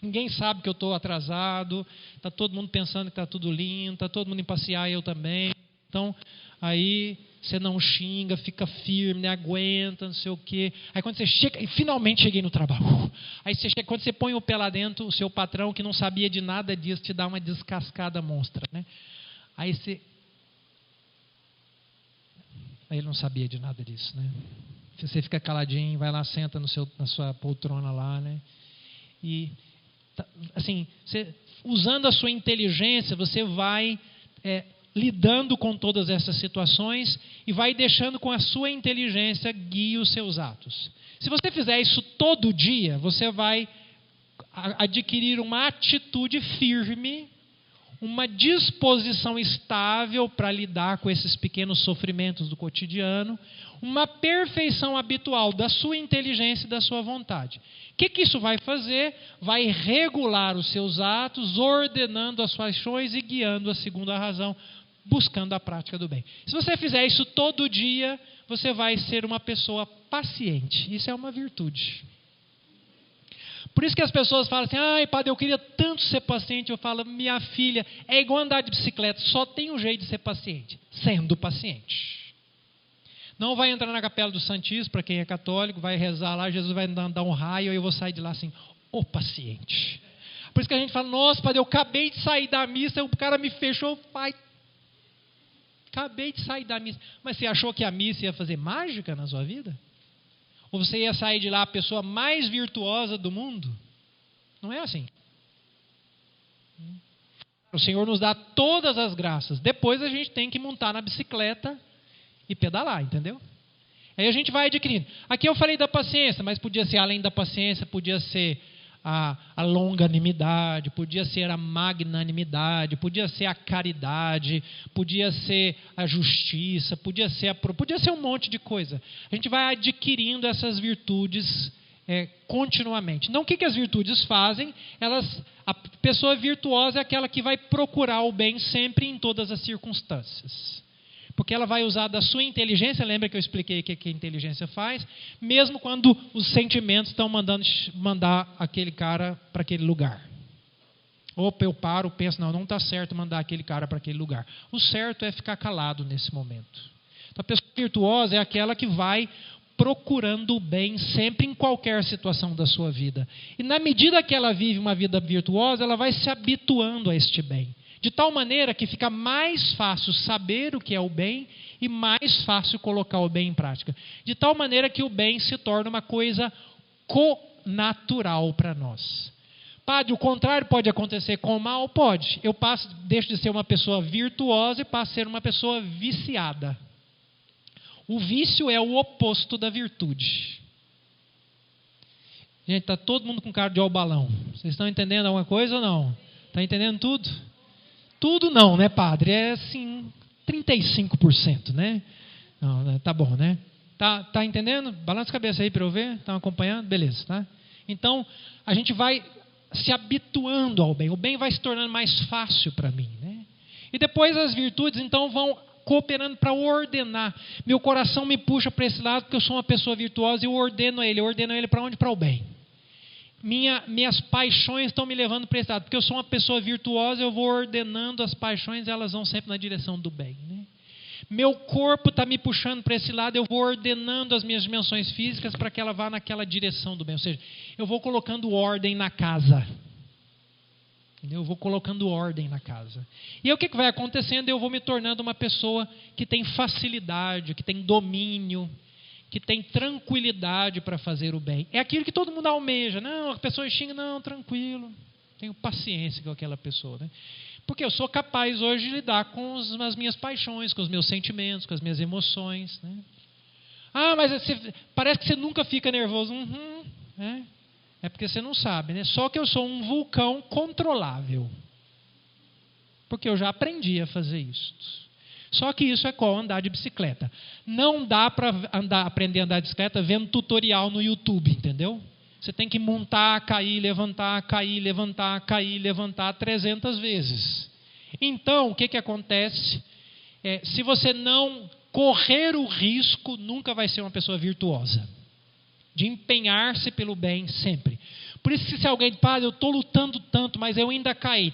Speaker 2: ninguém sabe que eu estou atrasado. Está todo mundo pensando que está tudo lindo, está todo mundo em passear, eu também. Então, aí você não xinga, fica firme, né, aguenta, não sei o quê. Aí quando você chega, e finalmente cheguei no trabalho. Aí você chega, quando você põe o pé lá dentro, o seu patrão, que não sabia de nada disso, te dá uma descascada monstra. Né? Aí ele não sabia de nada disso. Né? Você fica caladinho, vai lá, senta na sua poltrona lá. Né? E, assim, usando a sua inteligência, você vai... lidando com todas essas situações e vai deixando com a sua inteligência guie os seus atos. Se você fizer isso todo dia, você vai adquirir uma atitude firme, uma disposição estável para lidar com esses pequenos sofrimentos do cotidiano, uma perfeição habitual da sua inteligência e da sua vontade. O que isso vai fazer? Vai regular os seus atos, ordenando as suas ações e guiando-a segundo a razão, buscando a prática do bem. Se você fizer isso todo dia, você vai ser uma pessoa paciente. Isso é uma virtude. Por isso que as pessoas falam assim, ai, padre, eu queria tanto ser paciente. Eu falo, minha filha, é igual andar de bicicleta, só tem um jeito de ser paciente, sendo paciente. Não vai entrar na capela do Santíssimo, para quem é católico, vai rezar lá, Jesus vai dar um raio, e eu vou sair de lá assim, ô paciente. Por isso que a gente fala, nossa, padre, eu acabei de sair da missa, o cara me fechou, pai, acabei de sair da missa. Mas você achou que a missa ia fazer mágica na sua vida? Ou você ia sair de lá a pessoa mais virtuosa do mundo? Não é assim. O Senhor nos dá todas as graças. Depois a gente tem que montar na bicicleta e pedalar, entendeu? Aí a gente vai adquirindo. Aqui eu falei da paciência, mas podia ser além da paciência, podia ser a longanimidade, podia ser a magnanimidade, podia ser a caridade, podia ser a justiça, podia ser um monte de coisa. A gente vai adquirindo essas virtudes continuamente. Então, o que as virtudes fazem? A pessoa virtuosa é aquela que vai procurar o bem sempre em todas as circunstâncias. Porque ela vai usar da sua inteligência, lembra que eu expliquei o que a inteligência faz? Mesmo quando os sentimentos estão mandar aquele cara para aquele lugar. Opa, eu paro, penso, não está certo mandar aquele cara para aquele lugar. O certo é ficar calado nesse momento. Então, a pessoa virtuosa é aquela que vai procurando o bem sempre em qualquer situação da sua vida. E na medida que ela vive uma vida virtuosa, ela vai se habituando a este bem. De tal maneira que fica mais fácil saber o que é o bem e mais fácil colocar o bem em prática. De tal maneira que o bem se torna uma coisa connatural para nós. Padre, o contrário pode acontecer com o mal? Pode. Eu deixo de ser uma pessoa virtuosa e passo a ser uma pessoa viciada. O vício é o oposto da virtude. Gente, está todo mundo com cara de balão. Vocês estão entendendo alguma coisa ou não? Está entendendo tudo? Tudo não, né, padre? É assim, 35%, né? Não, tá bom, né? Tá entendendo? Balança a cabeça aí para eu ver. Estão acompanhando? Beleza, tá? Então, a gente vai se habituando ao bem. O bem vai se tornando mais fácil para mim, né? E depois as virtudes, então, vão cooperando para ordenar. Meu coração me puxa para esse lado porque eu sou uma pessoa virtuosa e eu ordeno ele. Eu ordeno ele para onde? Para o bem. Minhas paixões estão me levando para esse lado. Porque eu sou uma pessoa virtuosa, eu vou ordenando as paixões, elas vão sempre na direção do bem, né? Meu corpo está me puxando para esse lado, eu vou ordenando as minhas dimensões físicas para que ela vá naquela direção do bem. Ou seja, eu vou colocando ordem na casa. Entendeu? Eu vou colocando ordem na casa. E aí o que vai acontecendo? Eu vou me tornando uma pessoa que tem facilidade, que tem domínio, que tem tranquilidade para fazer o bem. É aquilo que todo mundo almeja. Não, a pessoa xinga, não, tranquilo. Tenho paciência com aquela pessoa, né? Porque eu sou capaz hoje de lidar com as minhas paixões, com os meus sentimentos, com as minhas emoções, né? Ah, mas parece que você nunca fica nervoso. Né? É porque você não sabe, né? Só que eu sou um vulcão controlável. Porque eu já aprendi a fazer isso. Só que isso é igual andar de bicicleta. Não dá para aprender a andar de bicicleta vendo tutorial no YouTube, entendeu? Você tem que montar, cair, levantar, cair, levantar, cair, levantar 300 vezes. Então, o que acontece? Se você não correr o risco, nunca vai ser uma pessoa virtuosa. De empenhar-se pelo bem sempre. Por isso que se alguém diz, padre, eu estou lutando tanto, mas eu ainda caí.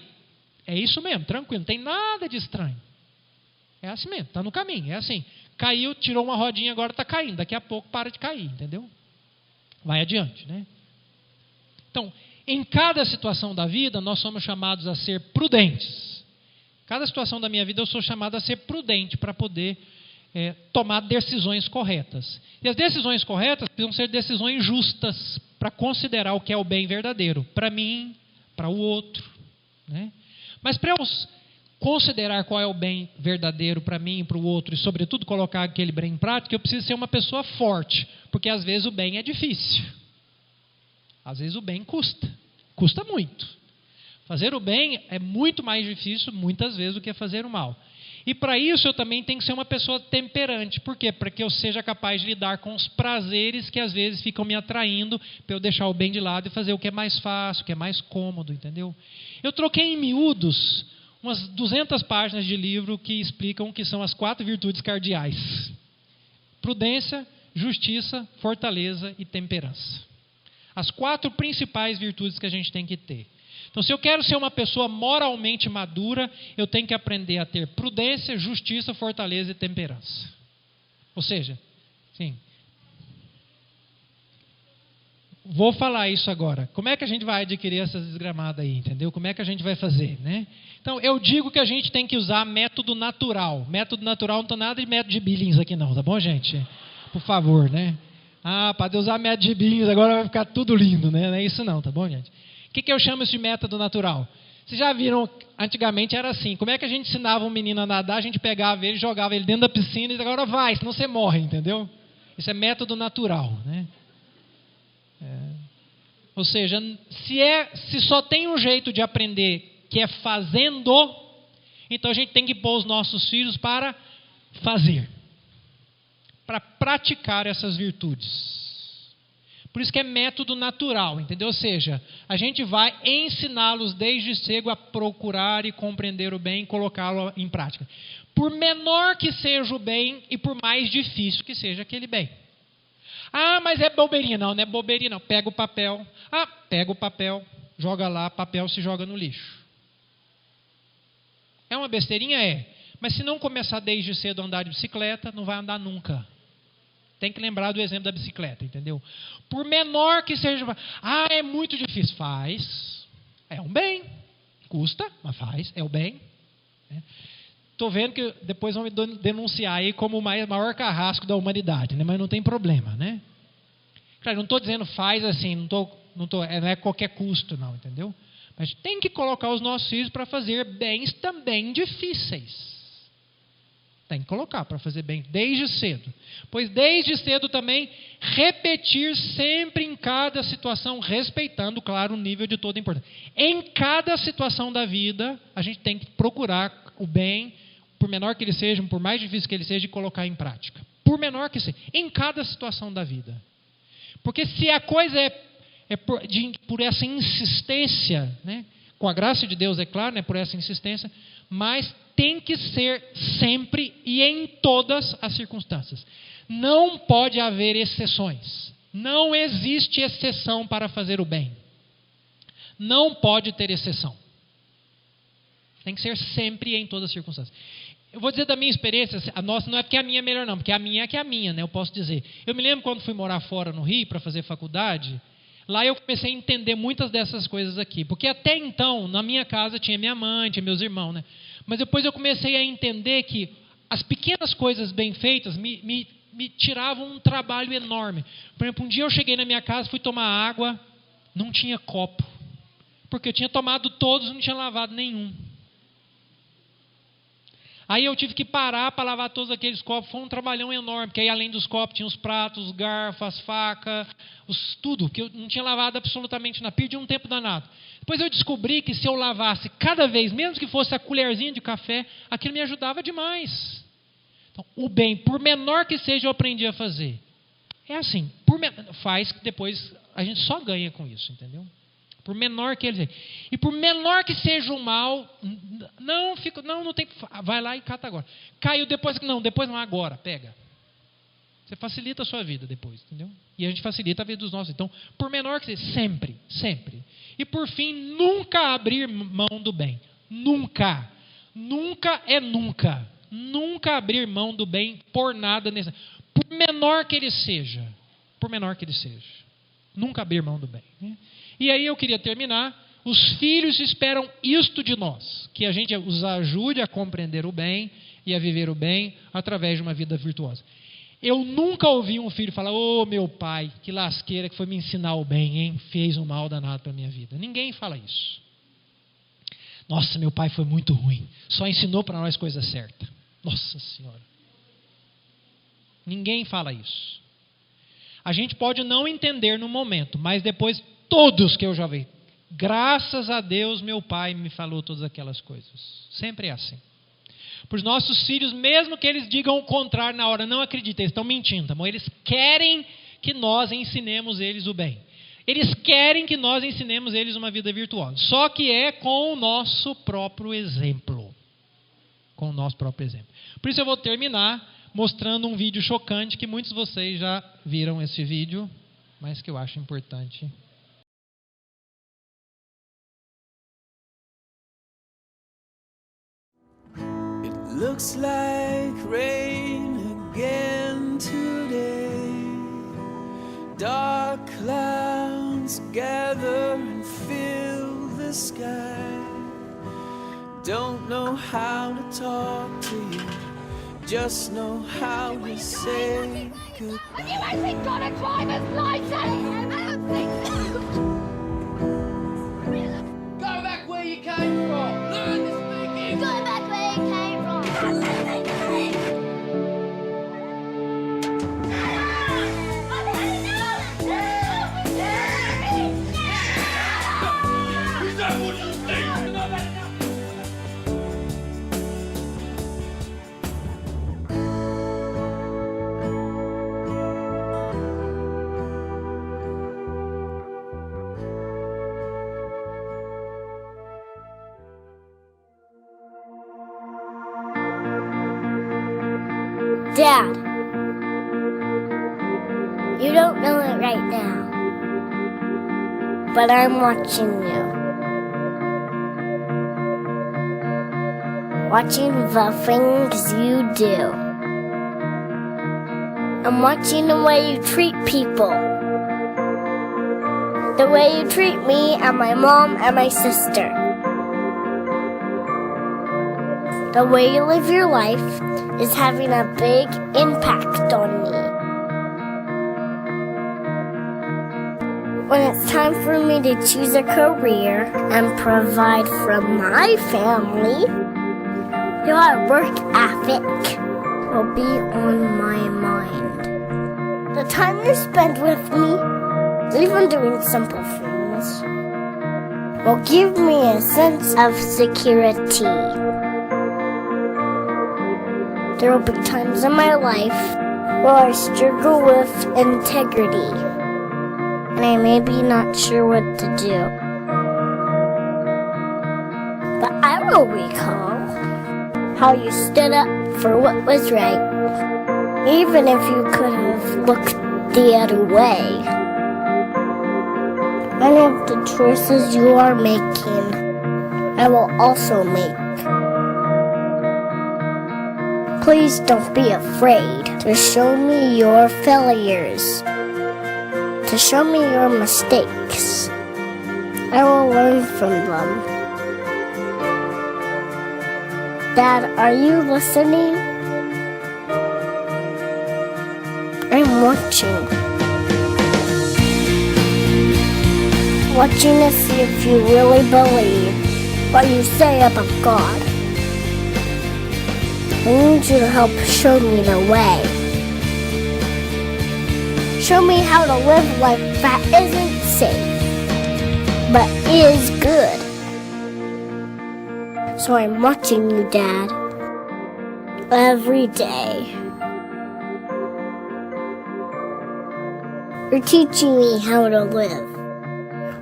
Speaker 2: É isso mesmo, tranquilo, não tem nada de estranho. É assim mesmo, está no caminho, é assim. Caiu, tirou uma rodinha, agora está caindo. Daqui a pouco para de cair, entendeu? Vai adiante, né? Então, em cada situação da vida, nós somos chamados a ser prudentes. Cada situação da minha vida, eu sou chamado a ser prudente para poder tomar decisões corretas. E as decisões corretas precisam ser decisões justas para considerar o que é o bem verdadeiro. Para mim, para o outro, né? Mas para eu considerar qual é o bem verdadeiro para mim e para o outro, e sobretudo colocar aquele bem em prática, eu preciso ser uma pessoa forte, porque às vezes o bem é difícil. Às vezes o bem custa muito. Fazer o bem é muito mais difícil, muitas vezes, do que fazer o mal. E para isso eu também tenho que ser uma pessoa temperante. Por quê? Para que eu seja capaz de lidar com os prazeres que às vezes ficam me atraindo, para eu deixar o bem de lado e fazer o que é mais fácil, o que é mais cômodo, entendeu? Eu troquei em miúdos umas 200 páginas de livro que explicam o que são as 4 virtudes cardeais: prudência, justiça, fortaleza e temperança. As 4 principais virtudes que a gente tem que ter. Então, se eu quero ser uma pessoa moralmente madura, eu tenho que aprender a ter prudência, justiça, fortaleza e temperança. Ou seja, sim. Vou falar isso agora. Como é que a gente vai adquirir essas desgramadas aí, entendeu? Como é que a gente vai fazer, né? Então, eu digo que a gente tem que usar método natural. Método natural, não estou nada de método de Billings aqui não, tá bom, gente? Por favor, né? Para usar método de Billings agora vai ficar tudo lindo, né? Não é isso não, tá bom, gente? O que eu chamo isso de método natural? Vocês já viram, antigamente era assim, como é que a gente ensinava um menino a nadar? A gente pegava ele, jogava ele dentro da piscina e agora vai, senão você morre, entendeu? Isso é método natural, né? Ou seja, se só tem um jeito de aprender, que é fazendo, então a gente tem que pôr os nossos filhos para fazer, para praticar essas virtudes. Por isso que é método natural, entendeu? Ou seja, a gente vai ensiná-los desde cedo a procurar e compreender o bem e colocá-lo em prática. Por menor que seja o bem e por mais difícil que seja aquele bem. Mas é bobeirinha. Não é bobeirinha não. Pega o papel. Pega o papel, joga lá, papel se joga no lixo. É uma besteirinha? É. Mas se não começar desde cedo a andar de bicicleta, não vai andar nunca. Tem que lembrar do exemplo da bicicleta, entendeu? Por menor que seja... é muito difícil. Faz. É um bem. Custa, mas faz. É o bem. Estou vendo que depois vão me denunciar aí como o maior carrasco da humanidade, né? Mas não tem problema, né? Claro, não estou dizendo faz assim, não é qualquer custo, não, entendeu? Mas tem que colocar os nossos filhos para fazer bens também difíceis. Tem que colocar para fazer bem desde cedo. Pois desde cedo também repetir sempre em cada situação, respeitando, claro, o nível de toda importância. Em cada situação da vida, a gente tem que procurar o bem, por menor que ele seja, por mais difícil que ele seja, e colocar em prática. Por menor que seja, em cada situação da vida. Porque se a coisa é por essa insistência, né? Com a graça de Deus, é claro, né? Por essa insistência, mas tem que ser sempre e em todas as circunstâncias. Não pode haver exceções. Não existe exceção para fazer o bem. Não pode ter exceção. Tem que ser sempre e em todas as circunstâncias. Eu vou dizer da minha experiência, a nossa não é porque a minha é melhor não, porque a minha é que é a minha, né? Eu posso dizer. Eu me lembro quando fui morar fora no Rio para fazer faculdade, lá eu comecei a entender muitas dessas coisas aqui. Porque até então, na minha casa tinha minha mãe, tinha meus irmãos, né? Mas depois eu comecei a entender que as pequenas coisas bem feitas me tiravam um trabalho enorme. Por exemplo, um dia eu cheguei na minha casa, fui tomar água, não tinha copo. Porque eu tinha tomado todos e não tinha lavado nenhum. Aí eu tive que parar para lavar todos aqueles copos. Foi um trabalhão enorme, porque aí além dos copos tinha os pratos, os garfos, as facas, tudo, que eu não tinha lavado absolutamente nada. Perdi um tempo danado. Depois eu descobri que se eu lavasse cada vez, mesmo que fosse a colherzinha de café, aquilo me ajudava demais. Então, o bem, por menor que seja, eu aprendi a fazer. É assim, faz que depois a gente só ganha com isso, entendeu? Por menor que ele seja. E por menor que seja o mal, não tem. Vai lá e cata agora. Caiu depois não, agora, pega. Você facilita a sua vida depois, entendeu? E a gente facilita a vida dos nossos. Então, por menor que seja, sempre, sempre. E por fim, nunca abrir mão do bem. Nunca. Nunca é nunca. Nunca abrir mão do bem por nada. Por menor que ele seja. Por menor que ele seja. Nunca abrir mão do bem. Né? E aí eu queria terminar. Os filhos esperam isto de nós. Que a gente os ajude a compreender o bem e a viver o bem através de uma vida virtuosa. Eu nunca ouvi um filho falar: ô meu pai, que lasqueira que foi me ensinar o bem, hein? Fez um mal danado para a minha vida. Ninguém fala isso. Nossa, meu pai foi muito ruim. Só ensinou para nós coisa certa. Nossa Senhora. Ninguém fala isso. A gente pode não entender no momento, mas depois todos que eu já vi, Graças a Deus meu pai me falou todas aquelas coisas. Sempre é assim. Para os nossos filhos, mesmo que eles digam o contrário na hora, não acreditem, eles estão mentindo, tá bom? Eles querem que nós ensinemos eles o bem. Eles querem que nós ensinemos eles uma vida virtuosa. Só que é com o nosso próprio exemplo. Com o nosso próprio exemplo. Por isso eu vou terminar mostrando um vídeo chocante que muitos de vocês já viram esse vídeo, mas que eu acho importante.
Speaker 3: Looks like rain again today. Dark clouds gather and fill the sky. Don't know how to talk to you, just know how to say goodbye.
Speaker 4: Have you actually got a driver's license? I don't think so.
Speaker 3: Go back where you came from. Learn to speak English.
Speaker 4: Go back where you came from.
Speaker 3: Is that what you think?
Speaker 4: Dad, you don't know it right now, but I'm watching you. Watching the things you do. I'm watching the way you treat people. The way you treat me and my mom and my sister. The way you live your life is having a big impact on me. When it's time for me to choose a career and provide for my family, your work ethic will be on my mind. The time you spend with me, even doing simple things, will give me a sense of security. There will be times in my life where I struggle with integrity, and I may be not sure what to do. But I will recall how you stood up for what was right, even if you could have looked the other way. Many of the choices you are making, I will also make. Please don't be afraid to show me your failures, to show me your mistakes. I will learn from them. Dad, are you listening? I'm watching. Watching to see if you really believe what you say about God. I need you to help show me the way. Show me how to live life that isn't safe, but is good. So I'm watching you, Dad, every day. You're teaching me how to live,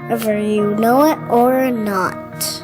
Speaker 4: whether you know it or not.